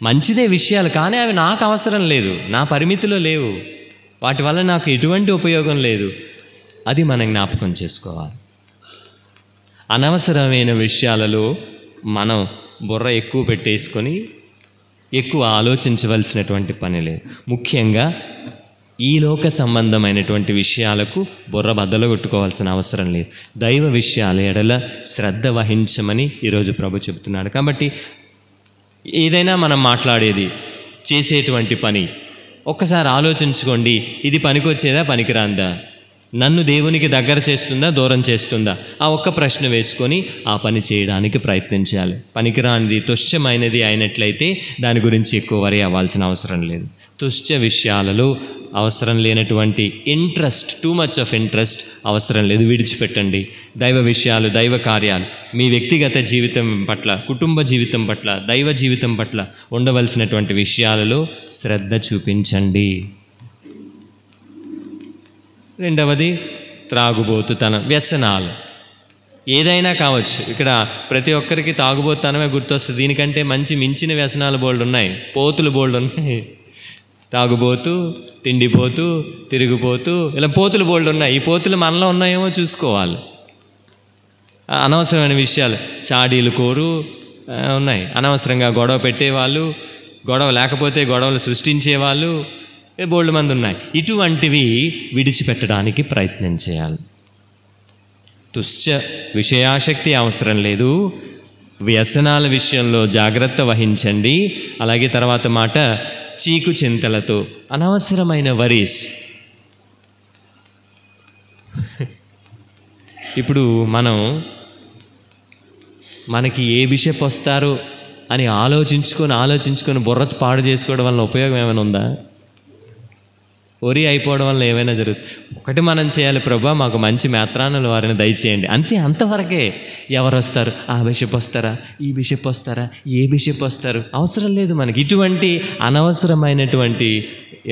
మంచిదే విషయాలు, కానీ అవి నాకు అవసరం లేదు, నా పరిమితిలో లేవు, వాటి వల్ల నాకు ఎటువంటి ఉపయోగం లేదు. అది మనం జ్ఞాపకం చేసుకోవాలి. అనవసరమైన విషయాలలో మనం బుర్ర ఎక్కువ పెట్టేసుకొని ఎక్కువ ఆలోచించవలసినటువంటి పని లేదు. ముఖ్యంగా ఈ లోక సంబంధమైనటువంటి విషయాలకు బుర్ర బద్దలు కొట్టుకోవాల్సిన అవసరం లేదు. దైవ విషయాల ఎడల శ్రద్ధ వహించమని ఈరోజు ప్రభు చెబుతున్నాడు. కాబట్టి ఏదైనా మనం మాట్లాడేది, చేసేటువంటి పని ఒక్కసారి ఆలోచించుకోండి, ఇది పనికొచ్చేదా పనికిరాందా, నన్ను దేవునికి దగ్గర చేస్తుందా దూరం చేస్తుందా? ఆ ఒక్క ప్రశ్న వేసుకొని ఆ పని చేయడానికి ప్రయత్నించాలి. పనికిరానిది తుచ్చమైనది అయినట్లయితే దాని గురించి ఎక్కువ వరి అవ్వాల్సిన అవసరం లేదు. తుచ్చ విషయాలలో అవసరం లేనటువంటి interest, too much of interest అవసరం లేదు, విడిచిపెట్టండి. దైవ విషయాలు, దైవ కార్యాలు, మీ వ్యక్తిగత జీవితం పట్ల, కుటుంబ జీవితం పట్ల, దైవ జీవితం పట్ల ఉండవలసినటువంటి విషయాలలో శ్రద్ధ చూపించండి. రెండవది త్రాగుబోతుతనం, వ్యసనాలు ఏదైనా కావచ్చు. ఇక్కడ ప్రతి ఒక్కరికి తాగుబోతుతనమే గుర్తొస్తుంది. దీనికంటే మంచి మించిన వ్యసనాలు బోల్డ్ ఉన్నాయి, పోతులు బోల్డ్ ఉన్నాయి. తాగుబోతూ, తిండిపోతూ, తిరిగిపోతూ, ఇలా పోతులు బోల్డ్ ఉన్నాయి. ఈ పోతులు మనలో ఉన్నాయేమో చూసుకోవాలి. అనవసరమైన విషయాలు, చాడీలు కోరు ఉన్నాయి, అనవసరంగా గొడవ పెట్టేవాళ్ళు, గొడవ లేకపోతే గొడవలు సృష్టించేవాళ్ళు బోల్డ్ మంది ఉన్నాయి. ఇటువంటివి విడిచిపెట్టడానికి ప్రయత్నం చేయాలి. తుచ్చ విషయాశక్తి అవసరం లేదు, వ్యసనాల విషయంలో జాగ్రత్త వహించండి. అలాగే తర్వాత మాట, చీకు చింతలతో, అనవసరమైన వరీస్. ఇప్పుడు మనకి ఏ బిషప్ వస్తారు అని ఆలోచించుకొని బుర్ర పాడు చేసుకోవడం వల్ల ఉపయోగం ఏమైనా ఉందా? ఒరి అయిపోవడం వల్ల ఏమైనా జరుగుతుంది? ఒకటి మనం చేయాలి, ప్రభా మాకు మంచి మేత్రానులు వారిని దయచేయండి, అంతే, అంతవరకే. ఎవరు వస్తారు, ఆ బిషప్ వస్తారా, ఈ బిషప్ వస్తారా, ఏ బిషప్ వస్తారు, అవసరం లేదు మనకి. ఇటువంటి అనవసరమైనటువంటి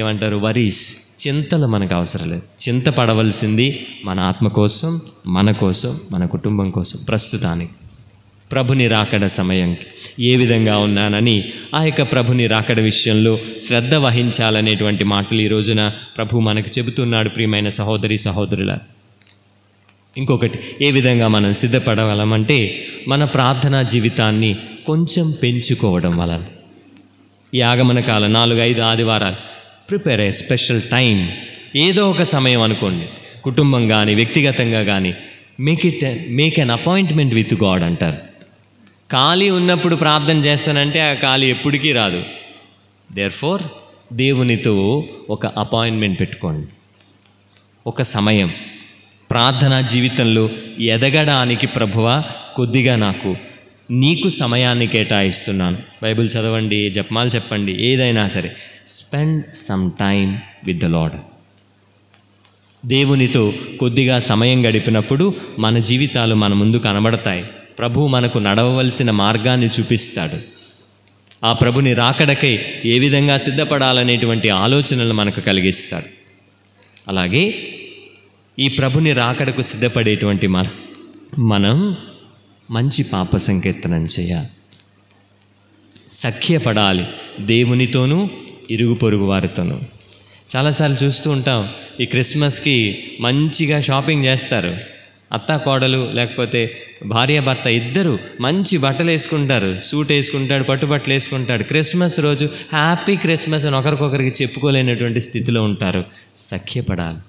ఏమంటారు వరీస్, చింతలు మనకు అవసరం లేదు. చింత పడవలసింది మన ఆత్మ కోసం, మన కోసం, మన కుటుంబం కోసం. ప్రస్తుతానికి ప్రభుని రాకడ సమయంకి ఏ విధంగా ఉన్నానని ఆ యొక్క ప్రభుని రాకడ విషయంలో శ్రద్ధ వహించాలనేటువంటి మాటలు ఈ రోజున ప్రభు మనకు చెబుతున్నాడు. ప్రియమైన సహోదరి సహోదరుల, ఇంకొకటి, ఏ విధంగా మనం సిద్ధపడగలమంటే మన ప్రార్థనా జీవితాన్ని కొంచెం పెంచుకోవడం వలన. ఈ ఆగమన కాలం 4-5 ఆదివారాలు ప్రిపేర్ ఏ స్పెషల్ టైం, ఏదో ఒక సమయం అనుకోండి, కుటుంబం కానీ వ్యక్తిగతంగా కానీ, make an appointment with God అంటారు. ఖాళీ ఉన్నప్పుడు ప్రార్థన చేస్తానంటే ఆ ఖాళీ ఎప్పటికీ రాదు. దేర్ఫోర్ దేవునితో ఒక అపాయింట్మెంట్ పెట్టుకోండి, ఒక సమయం. ప్రార్థనా జీవితంలో ఎదగడానికి ప్రభువా కొద్దిగా నీకు సమయాన్ని కేటాయిస్తున్నాను. బైబిల్ చదవండి, జపమాలు చెప్పండి, ఏదైనా సరే. Spend some time with the lord. దేవునితో కొద్దిగా సమయం గడిపినప్పుడు మన జీవితాలు మన ముందు కనబడతాయి. ప్రభు మనకు నడవవలసిన మార్గాన్ని చూపిస్తాడు. ఆ ప్రభుని రాకడకై ఏ విధంగా సిద్ధపడాలనేటువంటి ఆలోచనలు మనకు కలిగిస్తాడు. అలాగే ఈ ప్రభుని రాకడకు సిద్ధపడేటువంటి మనం మంచి పాప సంకీర్తనం చేయాలి, సఖ్యపడాలి దేవునితోనూ ఇరుగు పొరుగు వారితోనూ. చాలాసార్లు చూస్తూ ఉంటాం, ఈ క్రిస్మస్కి మంచిగా షాపింగ్ చేస్తారు. అత్త కోడలు లేకపోతే భార్యాభర్త ఇద్దరు మంచి బట్టలు వేసుకుంటారు, సూట్ వేసుకుంటాడు, పట్టుబట్టలు వేసుకుంటాడు. క్రిస్మస్ రోజు హ్యాపీ క్రిస్మస్ అని ఒకరికొకరికి చెప్పుకోలేనటువంటి స్థితిలో ఉంటారు. సఖ్యపడాలి.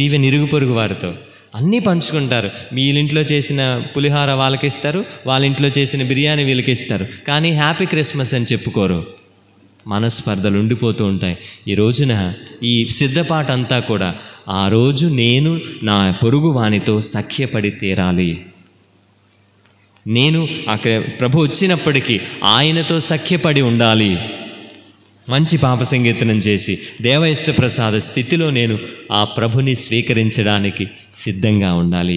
ఈవెన్ ఇరుగు పొరుగు వారితో అన్నీ పంచుకుంటారు. వీళ్ళింట్లో చేసిన పులిహార వాళ్ళకి ఇస్తారు, వాళ్ళ ఇంట్లో చేసిన బిర్యానీ వీళ్ళకి ఇస్తారు, కానీ హ్యాపీ క్రిస్మస్ అని చెప్పుకోరు. మనస్పర్ధలు ఉండిపోతూ ఉంటాయి. ఈ రోజున ఈ సిద్ధపాట అంతా కూడా ఆ రోజు నేను నా పొరుగు వానితో సఖ్యపడి తీరాలి, నేను అక్కడ ప్రభు వచ్చినప్పటికీ ఆయనతో సఖ్యపడి ఉండాలి, మంచి పాప సంకీర్తనం చేసి దేవ ఇష్టప్రసాద స్థితిలో నేను ఆ ప్రభుని స్వీకరించడానికి సిద్ధంగా ఉండాలి.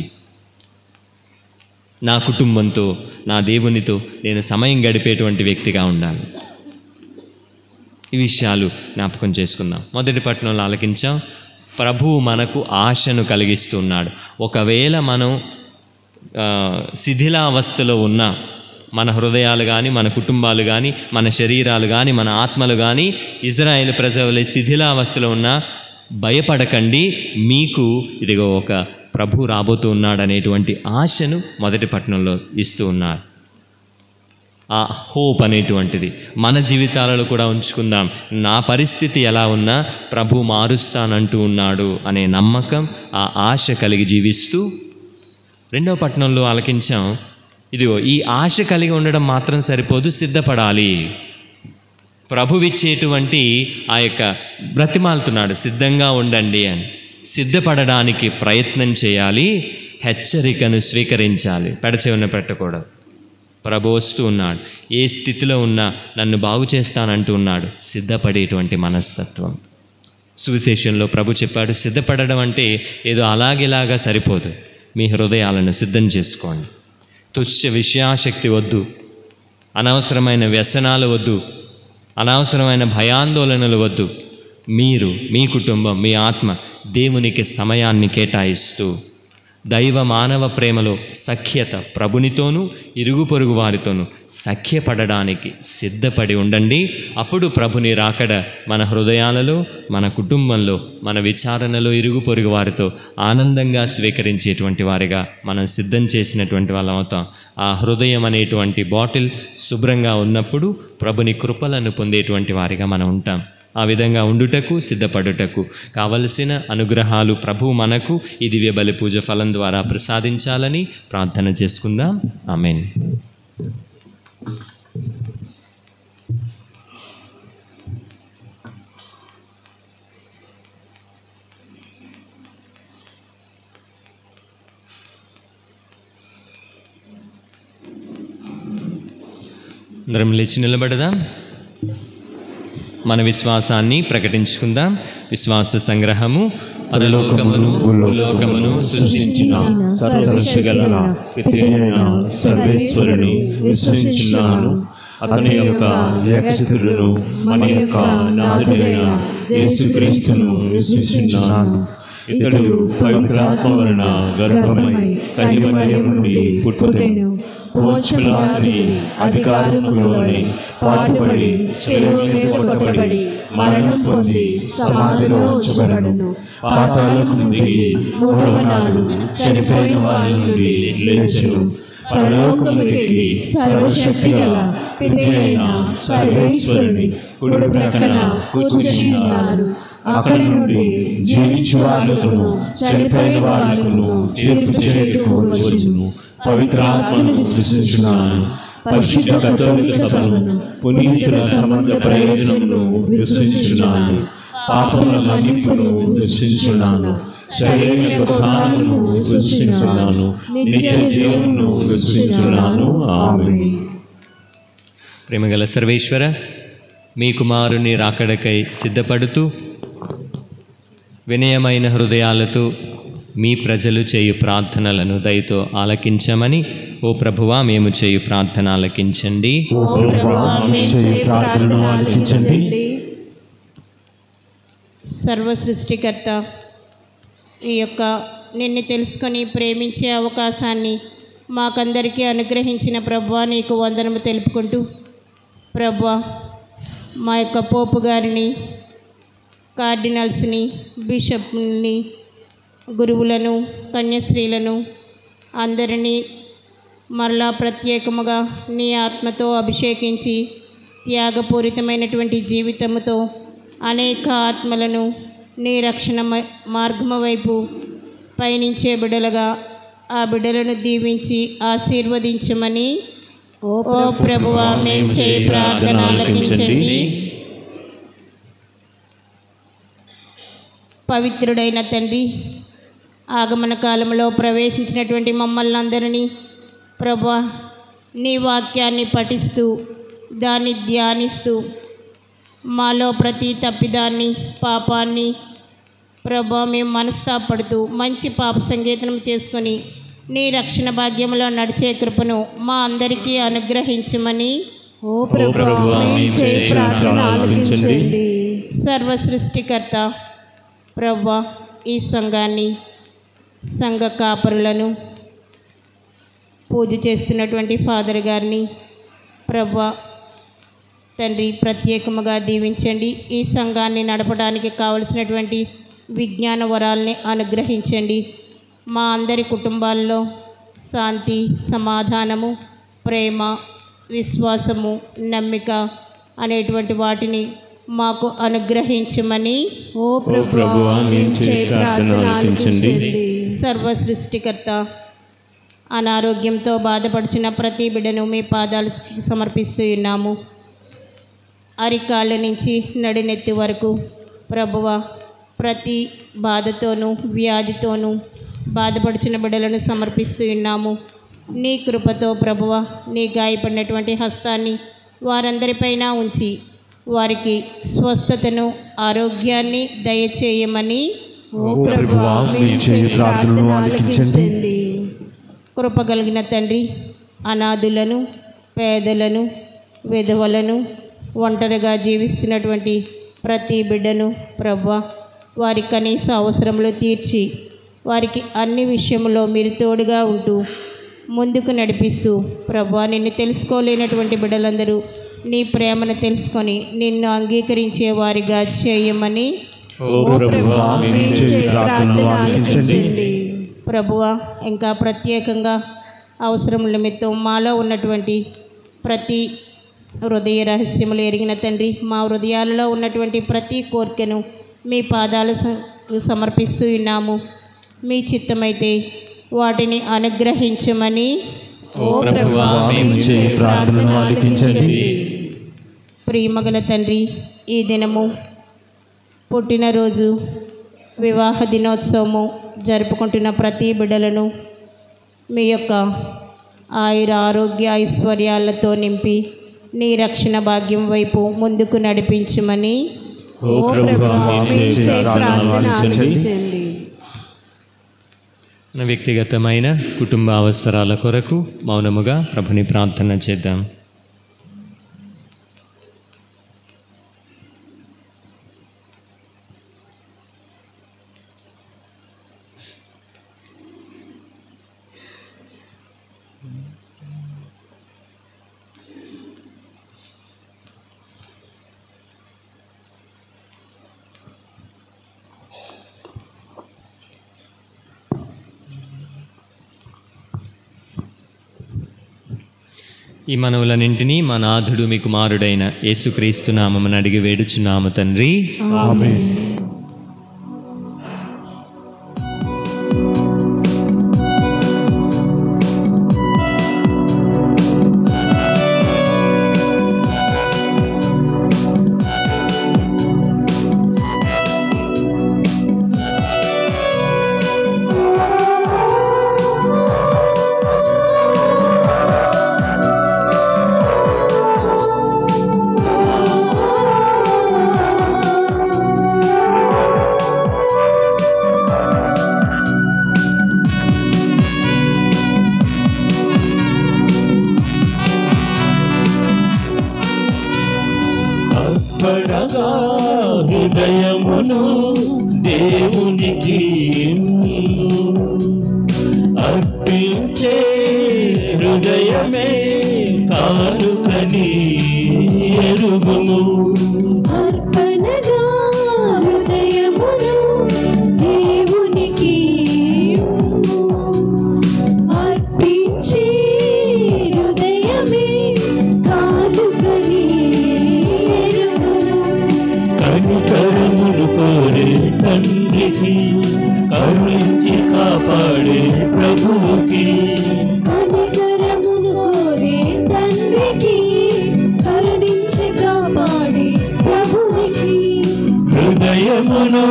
నా కుటుంబంతో నా దేవునితో నేను సమయం గడిపేటువంటి వ్యక్తిగా ఉండాలి. ఈ విషయాలు జ్ఞాపకం చేసుకుందాం. మొదటి పట్టణంలో ఆలకించాం. ప్రభువు మనకు ఆశను కలిగిస్తున్నాడు. ఒకవేళ మనం శిథిలావస్థలో ఉన్న మన హృదయాలు కానీ, మన కుటుంబాలు కానీ, మన శరీరాలు కానీ, మన ఆత్మలు కానీ ఇజ్రాయేల్ ప్రజల శిథిలావస్థలో ఉన్న భయపడకండి, మీకు ఇదిగో ఒక ప్రభు రాబోతూ ఉన్నాడనేటువంటి ఆశను మొదటి పట్టణంలో ఇస్తూ ఉన్నారు. ఆ హోప్ అనేటువంటిది మన జీవితాలలో కూడా ఉంచుకుందాం. నా పరిస్థితి ఎలా ఉన్నా ప్రభు మారుస్తానంటూ ఉన్నాడు అనే నమ్మకం, ఆ ఆశ కలిగి జీవిస్తూ రెండవ పట్టణంలో ఆలకించాం. ఇదిగో ఈ ఆశ కలిగి ఉండడం మాత్రం సరిపోదు, సిద్ధపడాలి. ప్రభువిచ్చేటువంటి ఆ యొక్క బ్రతిమాలుతున్నాడు, సిద్ధంగా ఉండండి అని. సిద్ధపడడానికి ప్రయత్నం చేయాలి, హెచ్చరికను స్వీకరించాలి, పెడచెవిన పెట్టకూడదు. ప్రభు వస్తూ ఉన్నాడు, ఏ స్థితిలో ఉన్నా నన్ను బాగు చేస్తానంటూ ఉన్నాడు. సిద్ధపడేటువంటి మనస్తత్వం. సువిశేషంలో ప్రభు చెప్పాడు, సిద్ధపడడం అంటే ఏదో అలాగేలాగా సరిపోదు, మీ హృదయాలను సిద్ధం చేసుకోండి. తుచ్చ విషయాశక్తి వద్దు, అనవసరమైన వ్యసనాలు వద్దు, అనవసరమైన భయాందోళనలు వద్దు. మీరు, మీ కుటుంబం, మీ ఆత్మ దేవునికి సమయాన్ని కేటాయిస్తూ దైవ మానవ ప్రేమలో సఖ్యత, ప్రభునితోనూ ఇరుగు పొరుగు వారితోనూ సఖ్యపడడానికి సిద్ధపడి ఉండండి. అప్పుడు ప్రభుని రాకడ మన హృదయాలలో, మన కుటుంబంలో, మన విచారణలో ఇరుగు పొరుగు వారితో ఆనందంగా స్వీకరించేటువంటి వారిగా మనం సిద్ధం చేసినటువంటి వాళ్ళం అవుతాం. ఆ హృదయం అనేటువంటి బాటిల్ శుభ్రంగా ఉన్నప్పుడు ప్రభుని కృపలను పొందేటువంటి వారిగా మనం ఉంటాం. ఆ విధంగా ఉండుటకు, సిద్ధపడుటకు కావలసిన అనుగ్రహాలు ప్రభు మనకు ఈ దివ్య బలి పూజ ఫలం ద్వారా ప్రసాదించాలని ప్రార్థన చేసుకుందాం. ఆమేన్. అందరం లేచి నిలబడదాం. మన విశ్వాసాన్ని ప్రకటించుకుందాం. విశ్వాస సంగ్రహము. పరలోకమును భూలోకమును సృష్టించిన సర్వశక్తిగల పితైన సర్వేశ్వరుని విశ్వసించున్నాను. అతని యొక్క ఏకపుత్రుడును మన యొక్క నాథుడైన యేసుక్రీస్తును విశ్వసించున్నాను. ఇతడు పవిత్రాత్మ వలన గర్భమై కన్య మరియ నుండి పుట్టెను. పోంచు పిలాతుని అధికారములోని పాటుపడి శిలువ మీద కొట్టబడి మరణం పొంది సమాధిలో ఉంచబడెను. పాతాళమునకు దిగి మూడవ నాడు చనిపోయిన వారి నుండి లేచెను. పరలోకమునకెక్కి సర్వశక్తిగల పితైన సర్వేశ్వరుని కుడి ప్రక్కన కూర్చున్నారు. అక్కడ నుండి జీవించు వాళ్ళకును చనిపోయిన వాళ్ళకును తీర్పు చేయుటకు వచ్చును. పవిత్రాత్మను విశ్వసించున్నాను. పరిశుద్ధ కథోలిక సభను, పునీతుల సంబంధ ప్రయోజనమును విశ్వసించున్నాను. పాపముల మన్నింపును విశ్వసించున్నాను. శరీరం యొక్క ఉత్థానమును విశ్వసించున్నాను. నిత్య జీవమును విశ్వసించున్నాను. ఆమేన్. ప్రేమగల సర్వేశ్వర, మీ కుమారుని రాకడకై సిద్ధపడుతూ వినయమైన హృదయాలతో మీ ప్రజలు చేయు ప్రార్థనలను దయతో ఆలకించమని, ఓ ప్రభువా మేము చేయు ప్రార్థన ఆలకించండి. ఓ ప్రభువా, మేము చేయు ప్రార్థనను ఆలకించండి. సర్వ సృష్టికర్త, ఈ యొక్క నిన్ను తెలుసుకొని ప్రేమించే అవకాశాన్ని మాకందరికీ అనుగ్రహించిన ప్రభువా నీకు వందనము తెలుపుకుంటూ, ప్రభువా మా యొక్క పోపు గారిని, కార్డినల్స్ని, బిషప్ని, గురువులను, కన్యశ్రీలను అందరినీ మరలా ప్రత్యేకముగా నీ ఆత్మతో అభిషేకించి త్యాగపూరితమైనటువంటి జీవితముతో అనేక ఆత్మలను నీ రక్షణ మార్గము వైపు పయనించే బిడ్డలుగా ఆ బిడ్డలను దీవించి ఆశీర్వదించమని ఓ ప్రభువా మేము చేయి ప్రార్థన ఆలకించండి. పవిత్రుడైన తండ్రి, ఆగమన కాలంలో ప్రవేశించినటువంటి మమ్మల్ని అందరినీ ప్రభువా నీ వాక్యాన్ని పఠిస్తూ దాన్ని ధ్యానిస్తూ మాలో ప్రతి తప్పిదాన్ని పాపాన్ని ప్రభువా మేము మనస్తాపడుతూ మంచి పాప సంగీతనం చేసుకొని నీ రక్షణ భాగ్యంలో నడిచే కృపను మా అందరికీ అనుగ్రహించమని ఓ ప్రభువా మేము చేయి ప్రార్థన ఆలకించండి. సర్వ సృష్టికర్త ప్రభువా ఈ సంఘాన్ని సంఘ కాపరులను పూజ చేస్తున్నటువంటి ఫాదర్ గారిని ప్రభువా తండ్రి ప్రత్యేకముగా దీవించండి. ఈ సంఘాన్ని నడపడానికి కావలసినటువంటి విజ్ఞాన వరాల్ని అనుగ్రహించండి. మా అందరి కుటుంబాల్లో శాంతి, సమాధానము, ప్రేమ, విశ్వాసము, నమ్మిక అనేటువంటి వాటిని మాకు అనుగ్రహించమని ఓ ప్రభువా మేము చేయి ప్రార్థన ఆలకించండి. సర్వ సృష్టికర్త అనారోగ్యంతో బాధపడుచున్న ప్రతి బిడ్డను మీ పాదాలకి సమర్పిస్తూ ఉన్నాము. అరికాళ్ళ నుంచి నడినెత్తి వరకు ప్రభువా ప్రతి బాధతోనూ వ్యాధితోనూ బాధపడుచున్న బిడ్డలను సమర్పిస్తూ ఉన్నాము. నీ కృపతో ప్రభువా నీ గాయపడినటువంటి హస్తాన్ని వారందరిపైన ఉంచి వారికి స్వస్థతను, ఆరోగ్యాన్ని దయచేయమని ఓ ప్రభువా మేము చేయి ప్రార్థన ఆలకించండి. కృపగలిగిన తండ్రి, అనాథులను, పేదలను, విధవలను, ఒంటరిగా జీవిస్తున్నటువంటి ప్రతి బిడ్డను ప్రభువా వారి కనీస అవసరములు తీర్చి వారికి అన్ని విషయంలో మీరు తోడుగా ఉంటూ ముందుకు నడిపిస్తూ ప్రభువా నిన్ను తెలుసుకోలేనటువంటి బిడ్డలందరూ నీ ప్రేమను తెలుసుకొని నిన్ను అంగీకరించే వారిగా చేయమని ఓ ప్రభువా మేము చేయి ప్రార్థన ఆలకించండి. ప్రభువా ఇంకా ప్రత్యేకంగా అవసరం నిమిత్తం మాలో ఉన్నటువంటి ప్రతి హృదయ రహస్యములు ఎరిగిన తండ్రి, మా హృదయాలలో ఉన్నటువంటి ప్రతి కోరికను మీ పాదాలు సమర్పిస్తూ ఉన్నాము. మీ చిత్తమైతే వాటిని అనుగ్రహించమని ఓ ప్రభువా మేము చేయి ప్రార్థన ఆలకించండి. ప్రియమగల తండ్రి, ఈ దినము పుట్టినరోజు, వివాహ దినోత్సవము జరుపుకుంటున్న ప్రతి బిడ్డలను మీ యొక్క ఆయుర ఆరోగ్య ఐశ్వర్యాలతో నింపి నీ రక్షణ భాగ్యం వైపు ముందుకు నడిపించమని ఓ ప్రభువా మేము చేయి ప్రార్థన ఆలకించండి. మన వ్యక్తిగతమైన కుటుంబ అవసరాల కొరకు మౌనముగా ప్రభుని ప్రార్థన చేద్దాం. ఈ మనవులన్నింటినీ మా నాథుడు మీ కుమారుడైన యేసుక్రీస్తు నామమున అడిగి వేడుచున్నాము తండ్రి. ఆమేన్. అర్పణగా హృదయమును దేవునికి అర్పించే హృదయమే కానుకని ఎరుగుము. అర్పణగా హృదయమును దేవునికి అర్పించే హృదయమే కానుకని ఎరుగును. కనుకరమును కోరే ప్రభునికి కరుణించి కాపాడే ప్రభువుకి కనికరమును కోరే తండ్రికి కరుణించి కాపాడే ప్రభునికి హృదయమును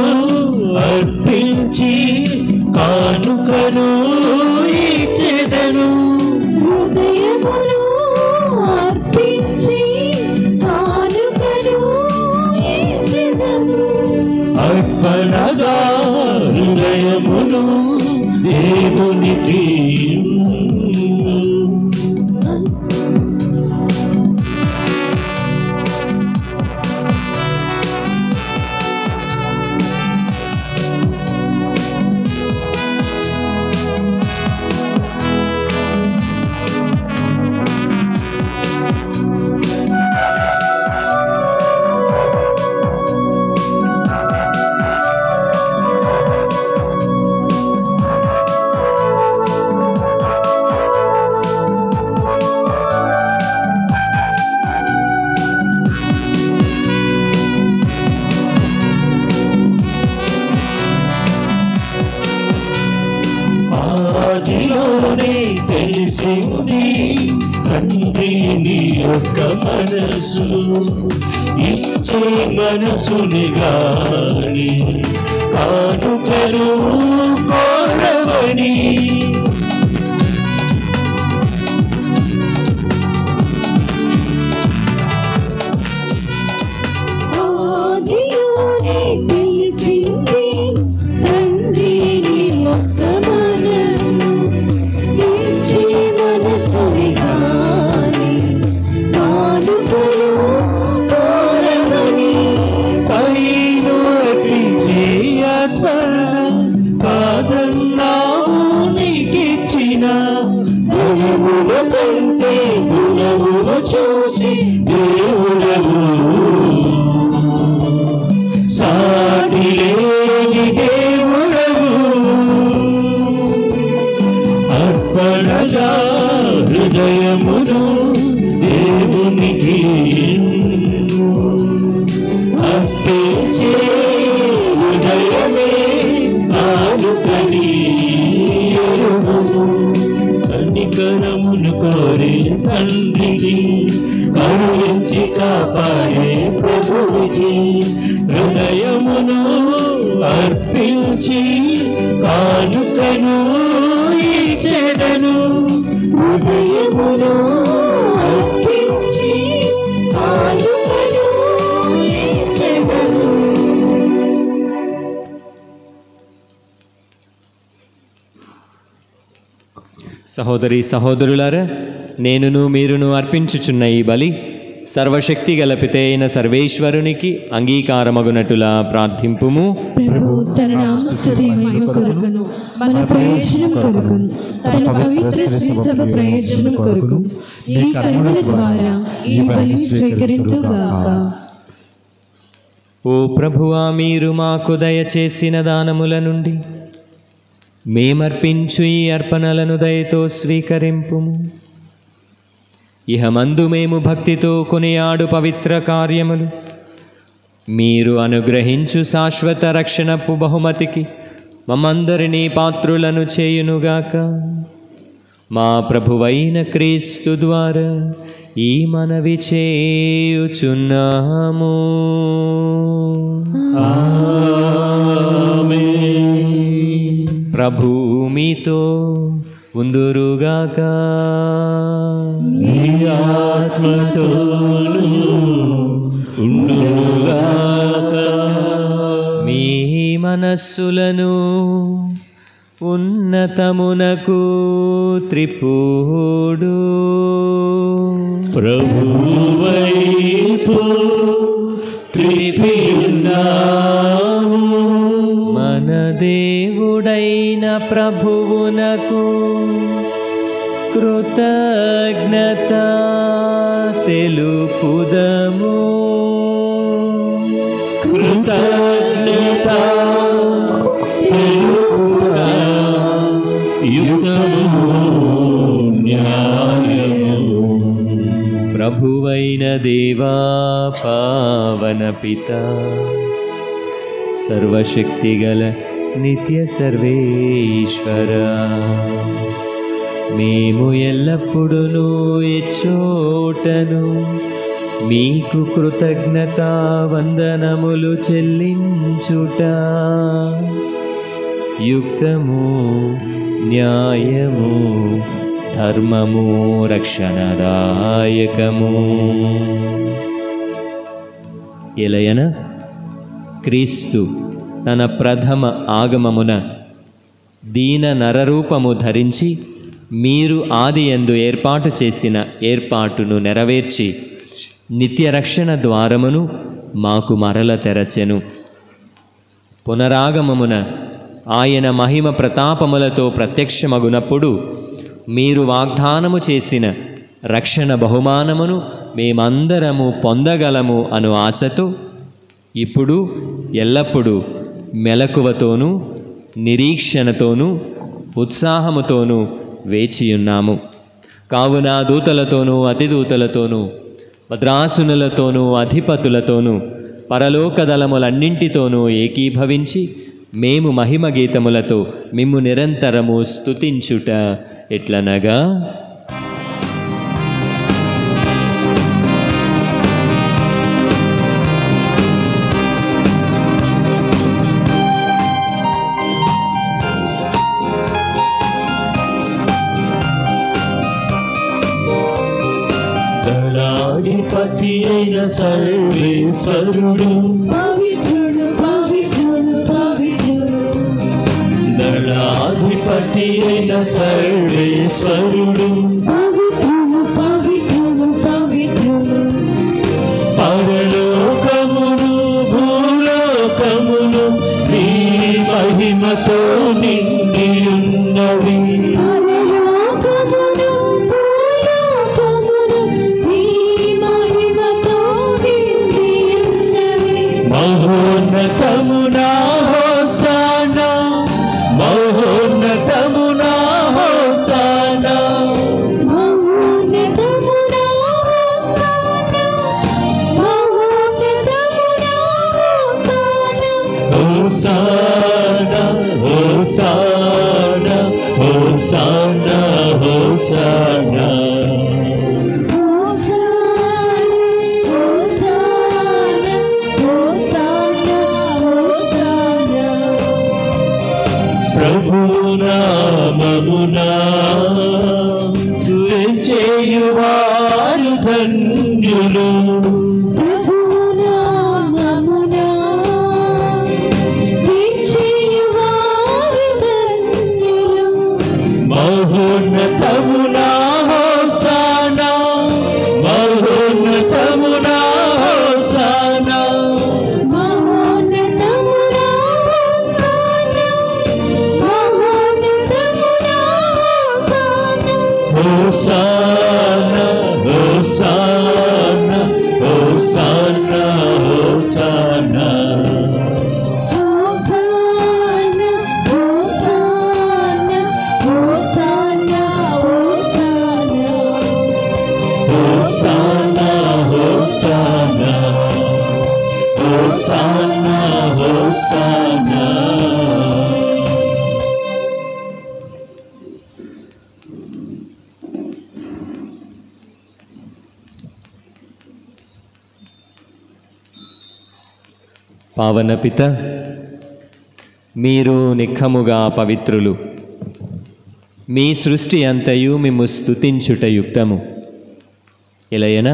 అర్పించి కానుకను ఇచ్చెదను హృదయమును అర్పించి కానుకను ఇచ్చెదను అర్పణగా హృదయమును దేవునికి ఆదిలోనే తెలిసింది తండ్రి నీ యొక్క మనసు ఇచ్చే మనసుని గాని కానుకలు కోరవని ఆదిలోనే తెలిసింది తండ్రి నీ యొక్క మనసు ఇచ్చే మనసుని గాని కానుకలు కోరవని పైను అర్పించే అర్పణ కాదన్నావు నీకిచ్చిన గుణముల కంటే గుణములు చూసి దేవుడవు సాటి లేని దేవుడవు అర్పణగా హృదయమును దేవునికి అర్పించే హృదయమే కానుకని ఎరుగను కనికరమును కోరే తండ్రికి కరుణించి కాపాడే ప్రభువుకి హృదయమును అర్పించి కానుకను ఇచ్చెదను హృదయమును అర్పించి కానుకను ఇచ్చెదను సహోదరి సహోదరులారా, నేనును మీరును అర్పించుచున్న ఈ బలి సర్వశక్తి గల పిత అయిన సర్వేశ్వరునికి అంగీకారమగునట్టులా ప్రార్థింపుము. ప్రభు తన నామస్తుతి మహిమ కొరకును మన ప్రయోజనం కొరకును తన పవిత్ర శ్రీసభ ప్రయోజనం కొరకు నీ కరుణల ద్వారా ఈ బలి స్వీకరించుగాక. ఓ ప్రభువా, మీరు మాకు దయచేసిన దానముల నుండి మేమర్పించు ఈ అర్పణలను దయతో స్వీకరింపుము. ఇహమందు మేము భక్తితో కొనియాడు పవిత్ర కార్యములు మీరు అనుగ్రహించు శాశ్వత రక్షణపు బహుమతికి మమ్మందరినీ పాత్రులను చేయునుగాక. మా ప్రభువైన క్రీస్తు ద్వారా ఈ మనవి చేయుచున్నాము. ప్రభు మీతో ఉందురుగాక. నీ ఆత్మతోను ఉండుగాక. మీ మనస్సులను ఉన్నతమునకు త్రిపుడు. ప్రభువైపు త్రిపియున్నాము. మన దేవుడైన ప్రభువునకు కృతజ్ఞత తెలుపుదము. కృతజ్ఞత తెలుపుట యుక్తము న్యాయము. ప్రభువైన దేవా, పావన పిత, సర్వశక్తిగల నిత్య సర్వేశ్వర, మేము ఎల్లప్పుడూ ఎచ్చోటను మీకు కృతజ్ఞతా వందనములు చెల్లించుట యుక్తము, న్యాయము, ధర్మము, రక్షణదాయకము. ఎలయన క్రీస్తు తన ప్రథమ ఆగమమున దీన నరరూపము ధరించి మీరు ఆదియందు ఏర్పాటు చేసిన ఏర్పాటును నెరవేర్చి నిత్య రక్షణ ద్వారమును మాకు మరల తెరచెను. పునరాగమమున ఆయన మహిమ ప్రతాపములతో ప్రత్యక్షమగునప్పుడు మీరు వాగ్దానము చేసిన రక్షణ బహుమానమును మేమందరము పొందగలము అను ఆశతో ఇప్పుడు ఎల్లప్పుడూ మెలకువతోనూ నిరీక్షణతోనూ ఉత్సాహముతోనూ వేచియున్నాము. కావున దూతలతోనూ అతిదూతలతోనూ భద్రాసునులతోనూ అధిపతులతోనూ పరలోక దళములన్నింటితోనూ ఏకీభవించి మేము మహిమ గీతములతో మిమ్ము నిరంతరము స్తుతించుట ఎట్లనగా, దళాధిపతి అయిన సర్వేశ్వరుడు, పవిత్రుడు పవిత్రుడు పవిత్రుడు, దళాధిపతి అయిన సర్వేశ్వరుడు, పవిత్రుడు పవిత్రుడు పవిత్రుడు, పరలోకమును భూలోకమును నీ మహిమతో నిండి ఉన్నవి. పరలోకమును భూలోకమును నీ మహిమతో నిండి ఉన్నవి. మహోన్నతమునా హోసానా, మహోన్నతమునా హోసానా, మహోన్నతమున హోసానా, మహోన్నతమున హోసానా, హోసానా హోసానా హోసానా హోసానా. హోసానా, హోసానా, హోసానా. ప్రభునామమునా చేయువారు ధన్యులు. ప్రభునామమునా వించేయువారు ధన్యులు. మహోన్నతమునా హోసానా, మహోన్నతమునా హోసానా, మహోన్నతమున హోసానా, మహోన్నతమున హోసానా. హోసానా హోసానా హోసానా హోసానా. హోసానా, హోసానా, హోసానా, హోసానా. హోసానా హోసానా హోసానా. పావనపిత, మీరు నిఖముగా పవిత్రులు. మీ సృష్టి అంతయు మిమ్ము స్తుతించుట యుక్తము. ఇలయన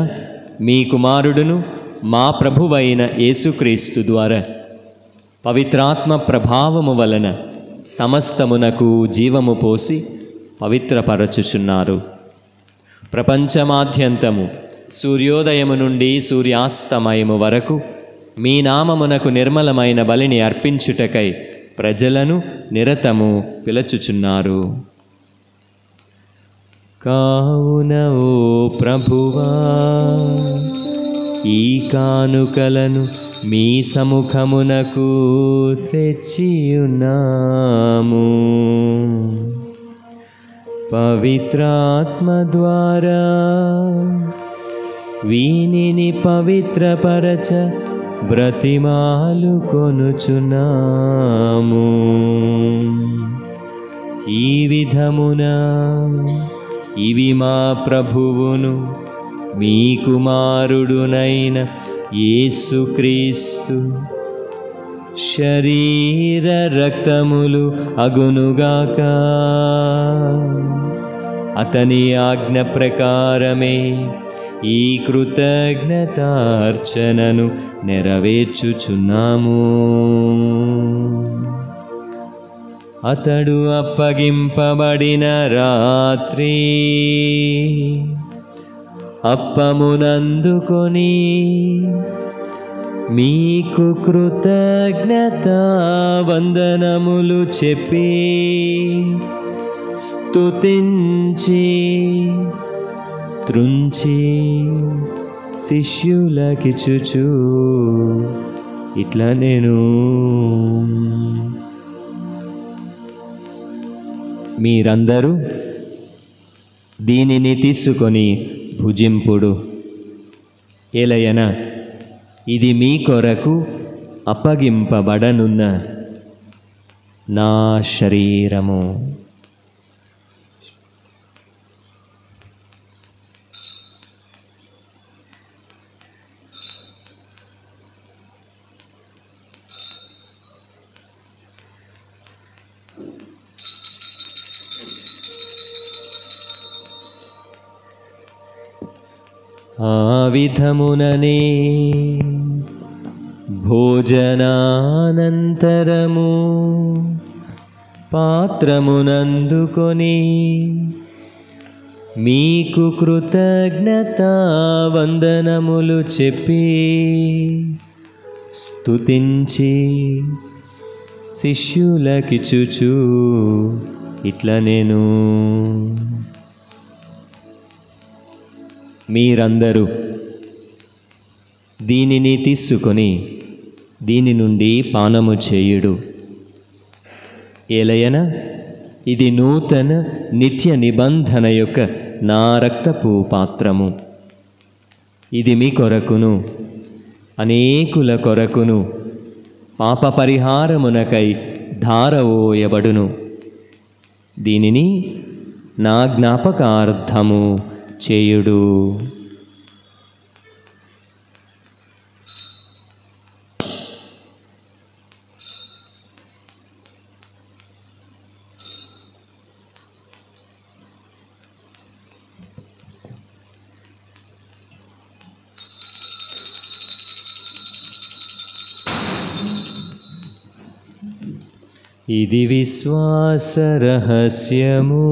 మీ కుమారుడును మా ప్రభువైన యేసుక్రీస్తు ద్వారా పవిత్రాత్మ ప్రభావము వలన సమస్తమునకు జీవము పోసి పవిత్రపరచుచున్నారు. ప్రపంచమాద్యంతము సూర్యోదయము నుండి సూర్యాస్తమయము వరకు మీ నామమునకు నిర్మలమైన బలిని అర్పించుటకై ప్రజలను నిరతము పిలుచుచున్నారు. కావున ఓ ప్రభువా, ఈ కానుకలను మీ సముఖమునకు తెచ్చియున్నాము. పవిత్రాత్మ ద్వారా వీనిని పవిత్రపరచ బ్రతిమాలు కొనుచున్నాము. ఈ విధమున ఇవి మా ప్రభువును మీ కుమారుడునైన యేసుక్రీస్తు శరీర రక్తములు అగునుగాక. అతని ఆజ్ఞ ప్రకారమే ఈ కృతజ్ఞతార్చనను నెరవేర్చుచున్నాము. అతడు అప్పగింపబడిన రాత్రి అప్పమునందుకొని మీకు కృతజ్ఞతా వందనములు చెప్పి స్తుతించి త్రుంచి శిష్యులకిచ్చుచు ఇట్లా నేను మీరందరూ దీనిని తీసుకొని భుజింపుడు. ఏలయన ఇది మీ కొరకు అప్పగింపబడనున్న నా శరీరము. ఆ విధముననే భోజనానంతరము పాత్రమునందుకొని మీకు కృతజ్ఞతా వందనములు చెప్పి స్తుతించి శిష్యులకిచ్చుచు ఇట్లా నేను మీరందరూ దీనిని తీసుకొని దీని నుండి పానము చేయుడు. ఏలయన ఇది నూతన నిత్య నిబంధన యొక్క నా రక్తపు పాత్రము. ఇది మీ కొరకును అనేకుల కొరకును పాప పరిహారమునకై ధారవోయబడును. దీనిని నా జ్ఞాపకార్థము చేయుడు. ఇది విశ్వాస రహస్యము.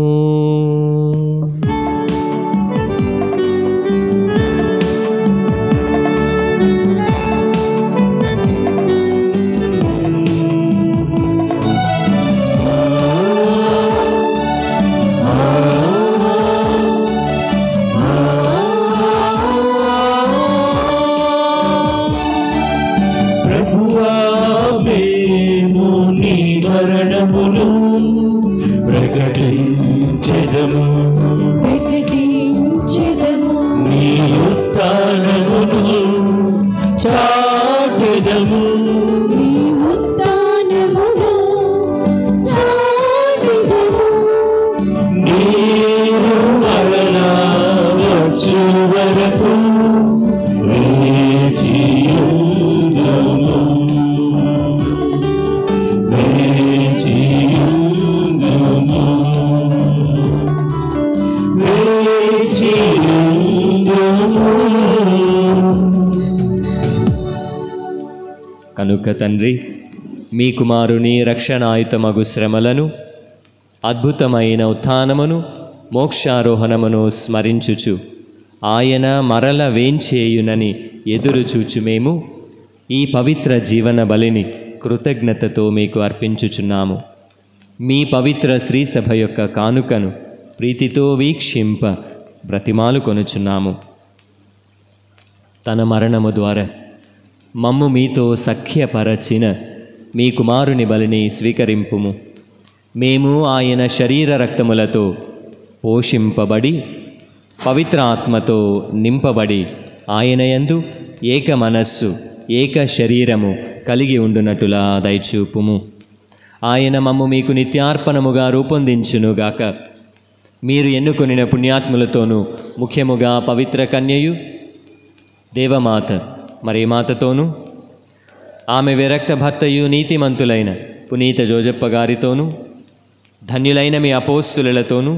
కనుక తండ్రి, మీ కుమారుని రక్షణాయుతమగు శ్రమలను, అద్భుతమైన ఉత్థానమును, మోక్షారోహణమును స్మరించుచు ఆయన మరల వేంచేయునని ఎదురుచూచు మేము ఈ పవిత్ర జీవన బలిని కృతజ్ఞతతో మీకు అర్పించుచున్నాము. మీ పవిత్ర శ్రీసభ యొక్క కానుకను ప్రీతితో వీక్షింప బ్రతిమాలు కొనుచున్నాము. తన మరణము ద్వారా మమ్ము మీతో సఖ్యపరచిన మీ కుమారుని బలిని స్వీకరింపుము. మేము ఆయన శరీర రక్తములతో పోషింపబడి పవిత్ర ఆత్మతో నింపబడి ఆయన యందు ఏక మనస్సు ఏక శరీరము కలిగి ఉండునట్టులా దయచూపుము. ఆయన మమ్ము మీకు నిత్యార్పణముగా రూపొందించునుగాక. మీరు ఎన్నుకొనిన పుణ్యాత్ములతోనూ, ముఖ్యముగా పవిత్ర కన్యయు దేవమాత మరియమాతతోనూ, ఆమె విరక్త భర్తయు నీతిమంతులైన పునీత జోజప్ప గారితోనూ, ధన్యులైన మీ అపోస్తులతోనూ,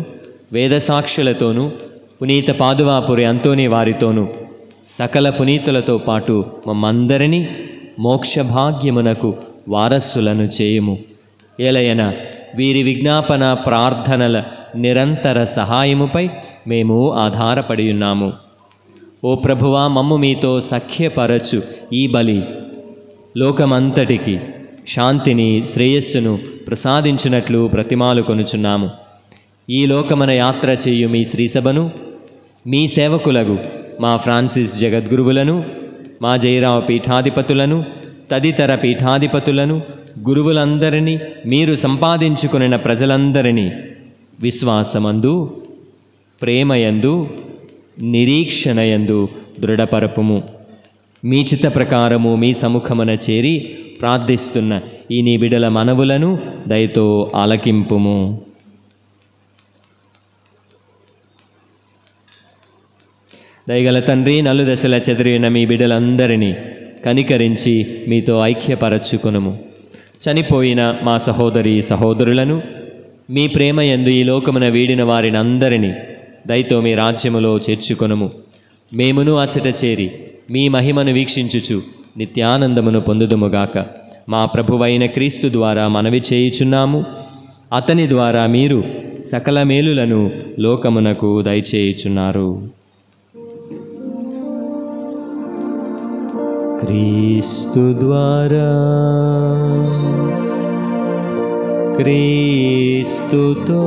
వేద సాక్షులతోనూ, పునీత పాదువాపురి అంతోని వారితోనూ, సకల పునీతులతో పాటు మమ్మందరినీ మోక్షభాగ్యమునకు వారసులను చేయుము. ఏలయన వీరి విజ్ఞాపన ప్రార్థనల నిరంతర సహాయముపై మేము ఆధారపడి ఉన్నాము. ఓ ప్రభువా, మమ్ము మీతో సఖ్యపరచు ఈ బలి లోకమంతటికి శాంతిని, శ్రేయస్సును ప్రసాదించునట్లు ప్రతిమాలు కొనుచున్నాము. ఈ లోకమన యాత్ర చేయు మీ శ్రీసభను, మీ సేవకులకు మా ఫ్రాన్సిస్ జగద్గురువులను, మా జయరామ పీఠాధిపతులను, తదితర పీఠాధిపతులను, గురువులందరినీ, మీరు సంపాదించుకున్న ప్రజలందరినీ విశ్వాసమందు, ప్రేమయందు, నిరీక్షణయందు దృఢపరపుము. మీ చిత్త ప్రకారము మీ సముఖమున చేరి ప్రార్థిస్తున్న ఈ నీ బిడల మనవులను దయతో ఆలకింపుము. దయగల తండ్రి, నలుదశల చెదిరిన మీ బిడ్డలందరినీ కనికరించి మీతో ఐక్యపరచుకొనుము. చనిపోయిన మా సహోదరి సహోదరులను, మీ ప్రేమ యందు ఈ లోకమున వీడిన వారిని అందరినీ దయతో మీ రాజ్యములో చేర్చుకొనుము. మేమును అచ్చట చేరి మీ మహిమను వీక్షించుచు నిత్యానందమును పొందుదుముగాక. మా ప్రభువైన క్రీస్తు ద్వారా మనవి చేయుచున్నాము. అతని ద్వారా మీరు సకల మేలులను లోకమునకు దయచేయుచున్నారు. క్రీస్తు ద్వారా, క్రీస్తుతో,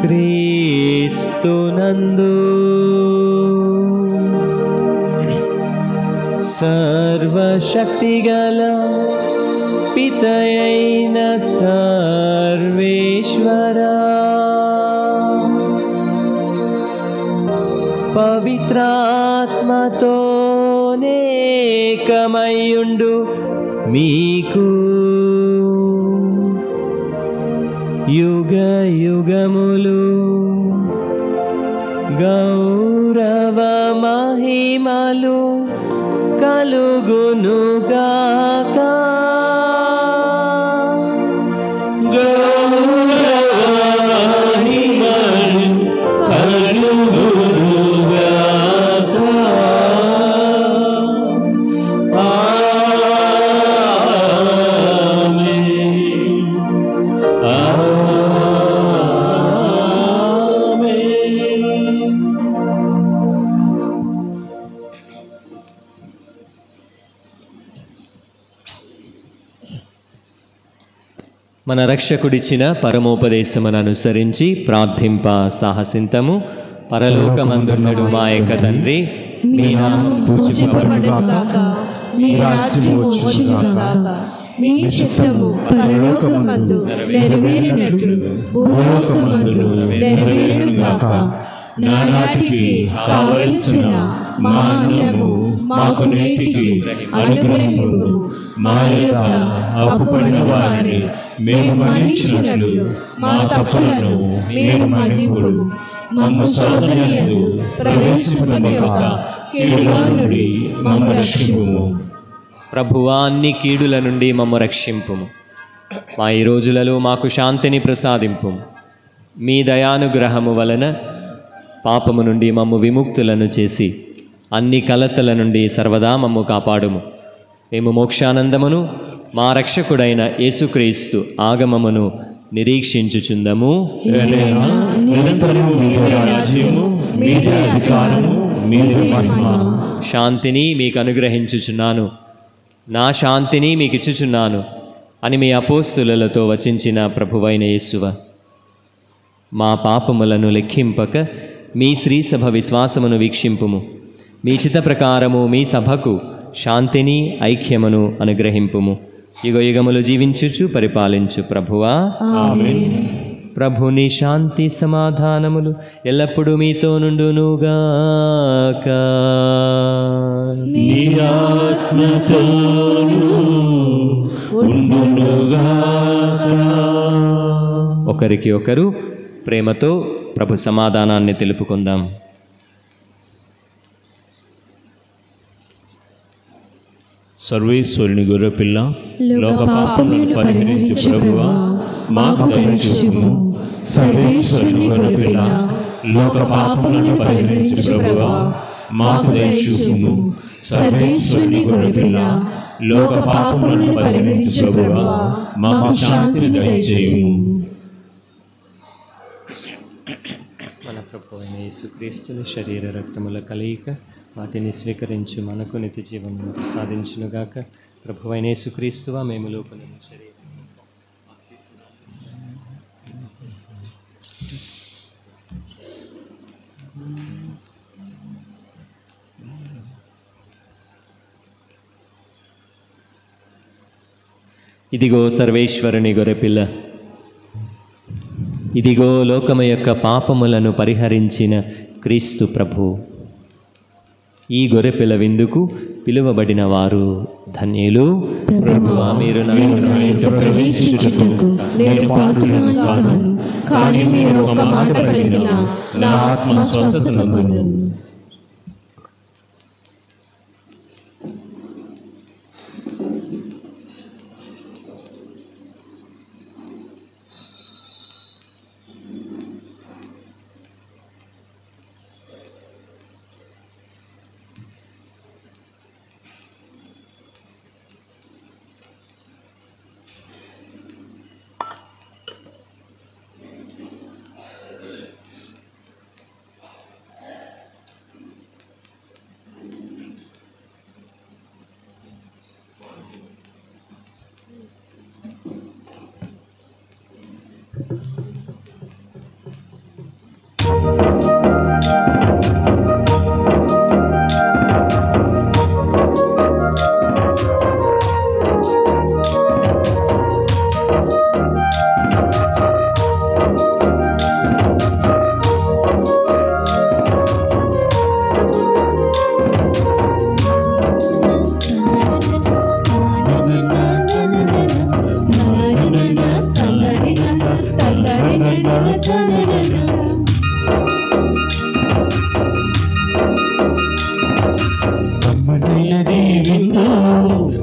క్రీస్తునందు సర్వశక్తిగల పితయైన సర్వేశ్వరా, పవిత్రాత్మతో నేకమయ్యుండు మీకు యుగ యుగములు గౌరవ మహిమలు కలుగునుగాక. మన రక్షకుడిచ్చిన పరమోపదేశమును అనుసరించి ప్రార్థింప సాహసింతము. పరలోకమందున్నడు మా యొక్క తండ్రి, మీ నామం పూజింపబడుగాక, మీ రాజ్యము వచ్చుగాక, మీ చిత్తము పరలోకమందు నెరవేరినట్లు భూలోకమందు నెరవేరుగాక. నానాటికి కావలసిన మా అన్నము మాకు నేటికి అనుగ్రహింపు. మా యొక్క అప్పుపడిన వారిని మేము మన్నించినట్లు మా తప్పులను మేము మన్నింపుడు. మమ్ము శోధనయందు ప్రవేశింపనివ్వక కీడులో నుండి మమ్ము రక్షింపుము. ప్రభువా, అన్ని కీడుల నుండి మమ్ము రక్షింపుము. మా ఈ రోజులలో మాకు శాంతిని ప్రసాదింపుము. మీ దయానుగ్రహము వలన పాపము నుండి మమ్ము విముక్తులను చేసి అన్ని కలతల నుండి సర్వదా మమ్ము కాపాడుము. మేము మోక్షానందమును మా రక్షకుడైన యేసుక్రీస్తు ఆగమమును నిరీక్షించుచుందము. శాంతిని మీకు అనుగ్రహించుచున్నాను, నా శాంతిని మీకు ఇచ్చుచున్నాను అని మీ అపోస్తులతో వచించిన ప్రభువైన యేసువ, మా పాపములను లెక్కింపక మీ శ్రీసభ విశ్వాసమును వీక్షింపుము. మీ చిత్త ప్రకారము మీ సభకు శాంతిని ఐక్యమును అనుగ్రహింపుము. యుగ యుగములు జీవించుచు పరిపాలించు ప్రభువా. ఆమేన్. ప్రభుని శాంతి సమాధానములు ఎల్లప్పుడూ మీతో నుండునుగాక. నీ ఆత్మతోనూ ఉండునుగాక. ఒకరికి ఒకరు ప్రేమతో ప్రభు సమాధానాన్ని తెలుపుకుందాం. సర్వేశ్వరుని గొర్రెపిల్ల, లోక పాపములను పరిహరించు ప్రభువా, మాకు దయచూపుము. సర్వేశ్వరుని గొర్రెపిల్ల, లోక పాపములను పరిహరించు ప్రభువా, మాకు దయచూపుము. సర్వేశ్వరుని గొర్రెపిల్ల, లోక పాపములను పరిహరించు ప్రభువా, మాకు శాంతిని దయచేయుము. మన ప్రభు అయిన యేసుక్రీస్తుని శరీర రక్తముల కలయిక వాటిని స్వీకరించు మనకు నిత్య జీవనం ప్రసాదించునుగాక. ప్రభు అయిన యేసుక్రీస్తువా, మేము లోపల శరీరం ఇదిగో సర్వేశ్వరుని గొర్రెపిల్ల, ఇదిగో లోకము యొక్క పాపములను పరిహరించిన క్రీస్తు ప్రభు. ఈ గొర్రెపిల్ల విందుకు పిలువబడిన వారు ధన్యులు. ప్రభువా, మీరు నా ప్రవేశించుటకు నేను పాత్రుడను కాను, కానీ మీరు ఒక మాట పలికినా నా ఆత్మ స్వస్థత నొందును.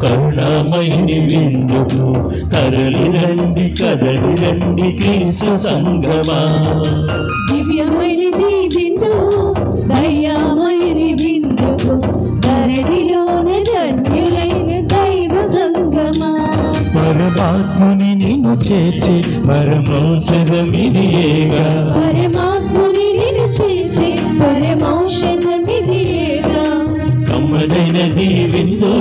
కరుణామయుని విందుకు తరలి రండి, కదలి రండి క్రీస్తు సంగమా. దివ్యమైనది విందు, దయామయుని విందుకు ధరణిలోన ధన్యులైన దైవ సంగమా. పరమాత్ముని నిన్ను చేర్చి పరమౌషధమిదియేగా, పరమాత్ముని నిన్ను చేర్చే పరమౌషధమిదియేగా. కమ్మనైనది విందు,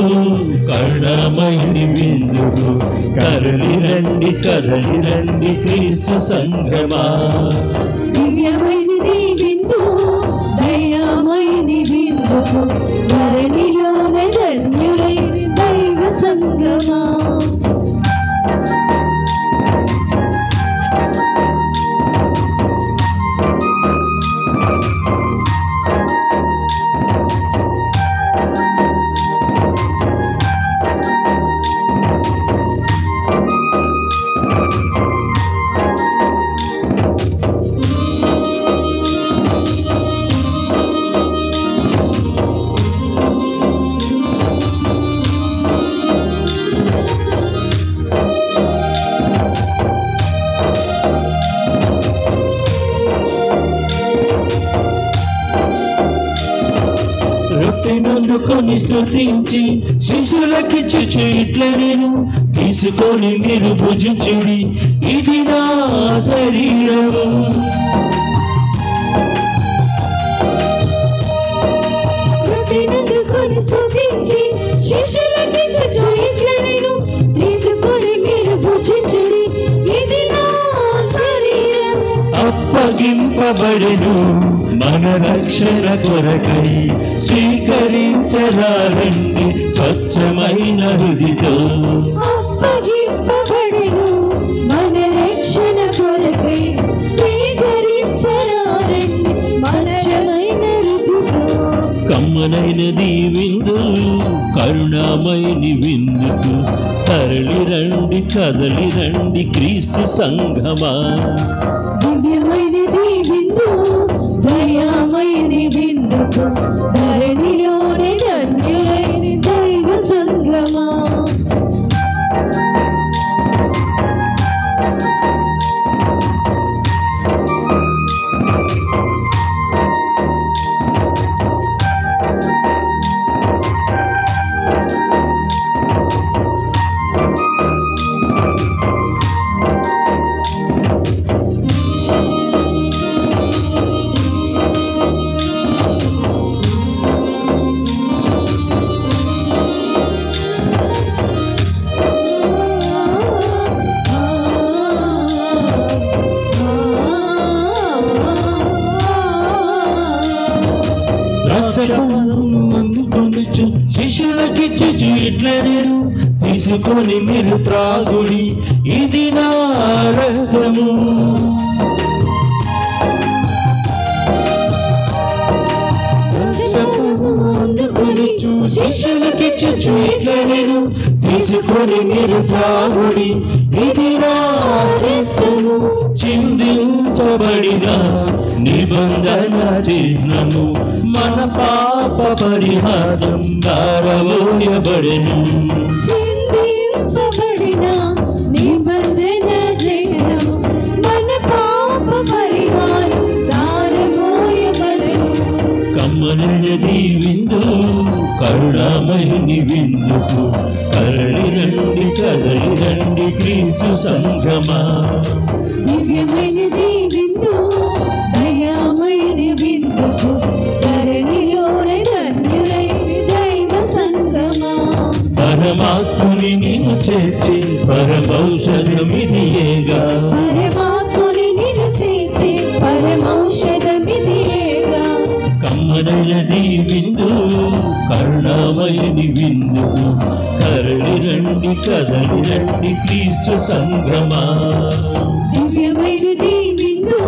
కరుణామయుని విందుకు తరలి రండి, కదలి రండి క్రీస్తు సంగమా. దివ్యమైనది విందు, దయామయుని విందుకు ధరణిలోన ధన్యులైన దైవ సంగమా. రొట్టెనందుకొని స్తుతించి శిశులకిచ్చుచు ఇట్లా నేను, తీసుకొని మీరు భుజించుడి, ఇది నా శరీరము. రొట్టెనందుకొని స్తుతించి శిశులకిచ్చుచు ఇట్లా నేను, తీసుకొని మీరు భుజించుడి, ఇది నా శరీరం. అప్పగింపబడెను మన రక్షణ కొరకై, స్వీకరించరారండి స్వచ్ఛమైన హృదితో. అప్పగింపబడెను మన రక్షణ కొరకై, కమ్మనైనది విందులు కరుణామయని విందుకు తరలి రండి కదలి రండి క్రీస్తు సంఘమా. దివ్యమైనది విందు దయామయని విందుకు ధరణిలోనే ధన్యులైన దైవ సంగమా. అందుకొనుచు శిష్యులకిచ్చు ఇట్లా నేను తీసుకొని మీరు త్రాగుడి ఇది నా రక్తము. అందుకొనుచు శిష్యులకిచ్చు ఇట్లా నేను తీసుకొని మీరు త్రాగుడి ఇది నా రక్తము. చిందించబడిన నిబంధన చిహ్నము మన పాప పరిహారం దారవోయబడెను. చిందించబడిన నిబంధన చిహ్నము మన పాప పరిహారం దారవోయబడెను. కమ్మనైనది విందు కరుణామయని విందుకు కరలి రండి కదలి రండి క్రీస్తు సంఘమా. దివ్యమైనది విందు దయామయని విందుకు ధరణిలోనే ధన్యులైన దైవ సంగమా. పరమాత్ముని నిన్ను చేర్చి పరమౌషధమిదియేగా. పరమాత్ముని నిన్ను చేర్చి పరమౌషధమిదియేగా. కమ్మనైనది విందు కరుణామయని విందుకు కరలి రండి కదలి రండి క్రీస్తు సంఘమా. దివ్యమైనది విందు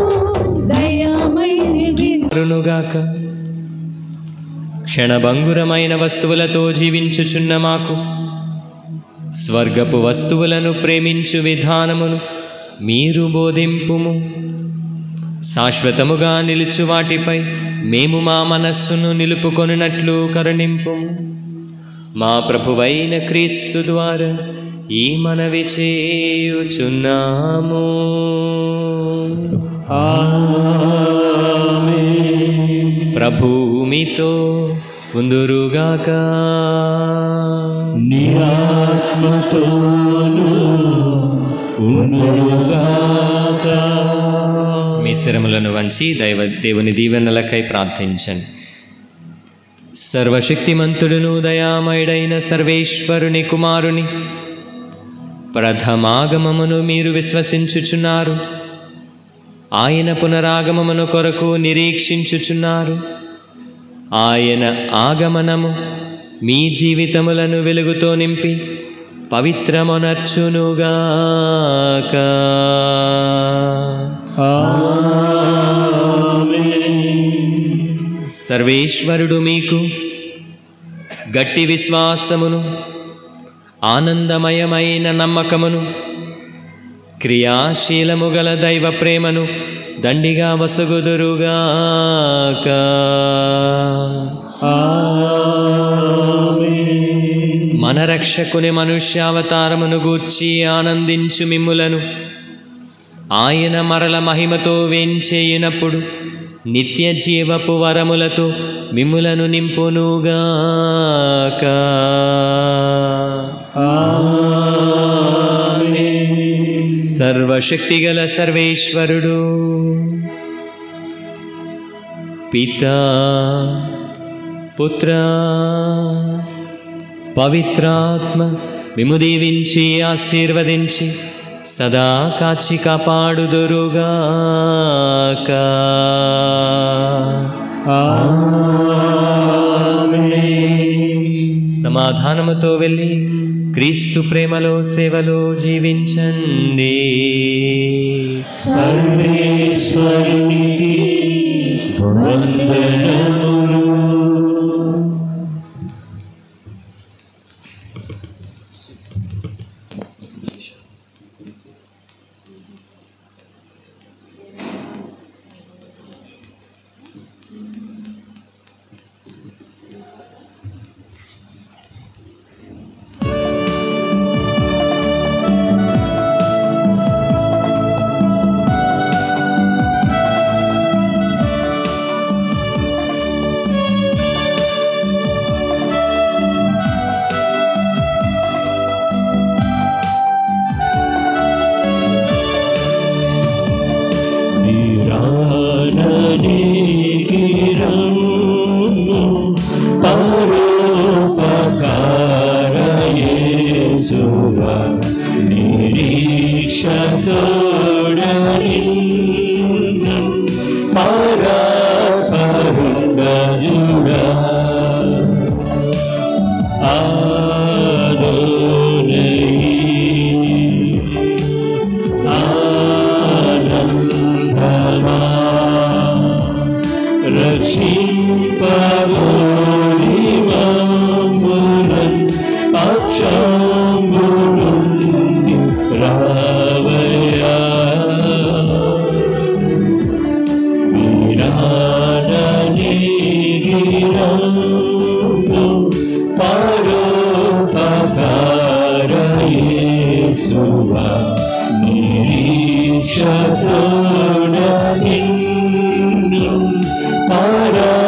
దయామయని రునుగాక. క్షణభంగురమైన వస్తువులతో జీవించుచున్న మాకు స్వర్గపు వస్తువులను ప్రేమించు విధానమును మీరు బోధింపుము. శాశ్వతముగా నిలుచు వాటిపై మేము మా మనస్సును నిలుపుకొనున్నట్లు కరుణింపుము. మా ప్రభువైన క్రీస్తు ద్వారా ఈ మనవి చేయుచున్నాము. ప్రభువు మీతో ఉందురుగాక. నీ ఆత్మతోను ఉండుగాక. మీ శిరములను వంచి దేవుని దీవెనలకై ప్రార్థించండి. సర్వశక్తిమంతుడును దయామయుడైన సర్వేశ్వరుని కుమారుని ప్రథమాగమమును మీరు విశ్వసించుచున్నారు. ఆయన పునరాగమమును కొరకు నిరీక్షించుచున్నారు. ఆయన ఆగమనము మీ జీవితములను వెలుగుతో నింపి పవిత్రమునర్చునుగాక. సర్వేశ్వరుడు మీకు గట్టి విశ్వాసమును, ఆనందమయమైన నమ్మకమును, క్రియాశీలము గల దైవ ప్రేమను దండిగా వసగుదురుగాక. మన రక్షకుని మనుష్యావతారమును గూర్చి ఆనందించు మిమ్ములను ఆయన మరల మహిమతో వేంచేయునప్పుడు నిత్య జీవపు వరములతో మిమ్ములను నింపునుగాక. సర్వశక్తిగల సర్వేశ్వరుడు పితా, పుత్ర, పవిత్రాత్మ మిమ్ము దీవించి ఆశీర్వదించి సదా కాచి కాపాడుదురుగాక. సమాధానముతో వెళ్ళి క్రీస్తు ప్రేమలో సేవలో జీవించండి. సర్వేశ్వరునికి వందనములు. పరోపకారయేసువా నిరీక్షతోడని పరాపరుండజుడా పరోపకారయేసువా నిరీక్షతోడని పరాపరుండజుడా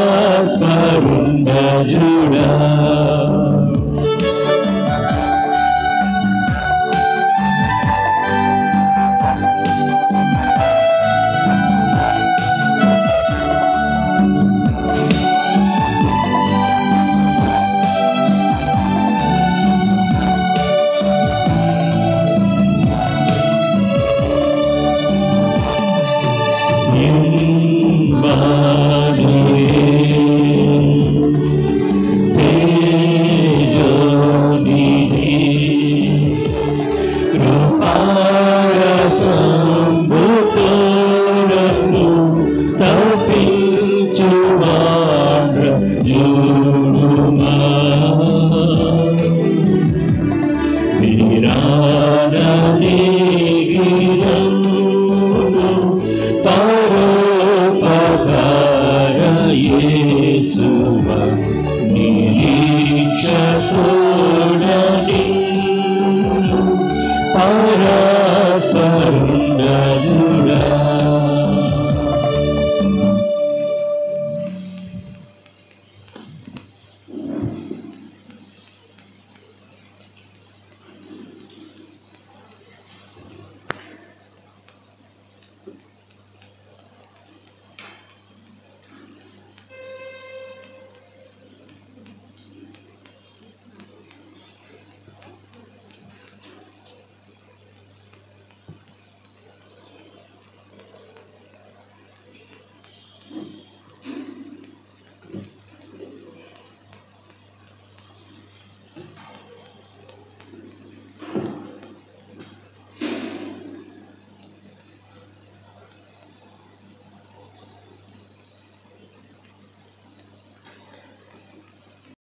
తరుణాల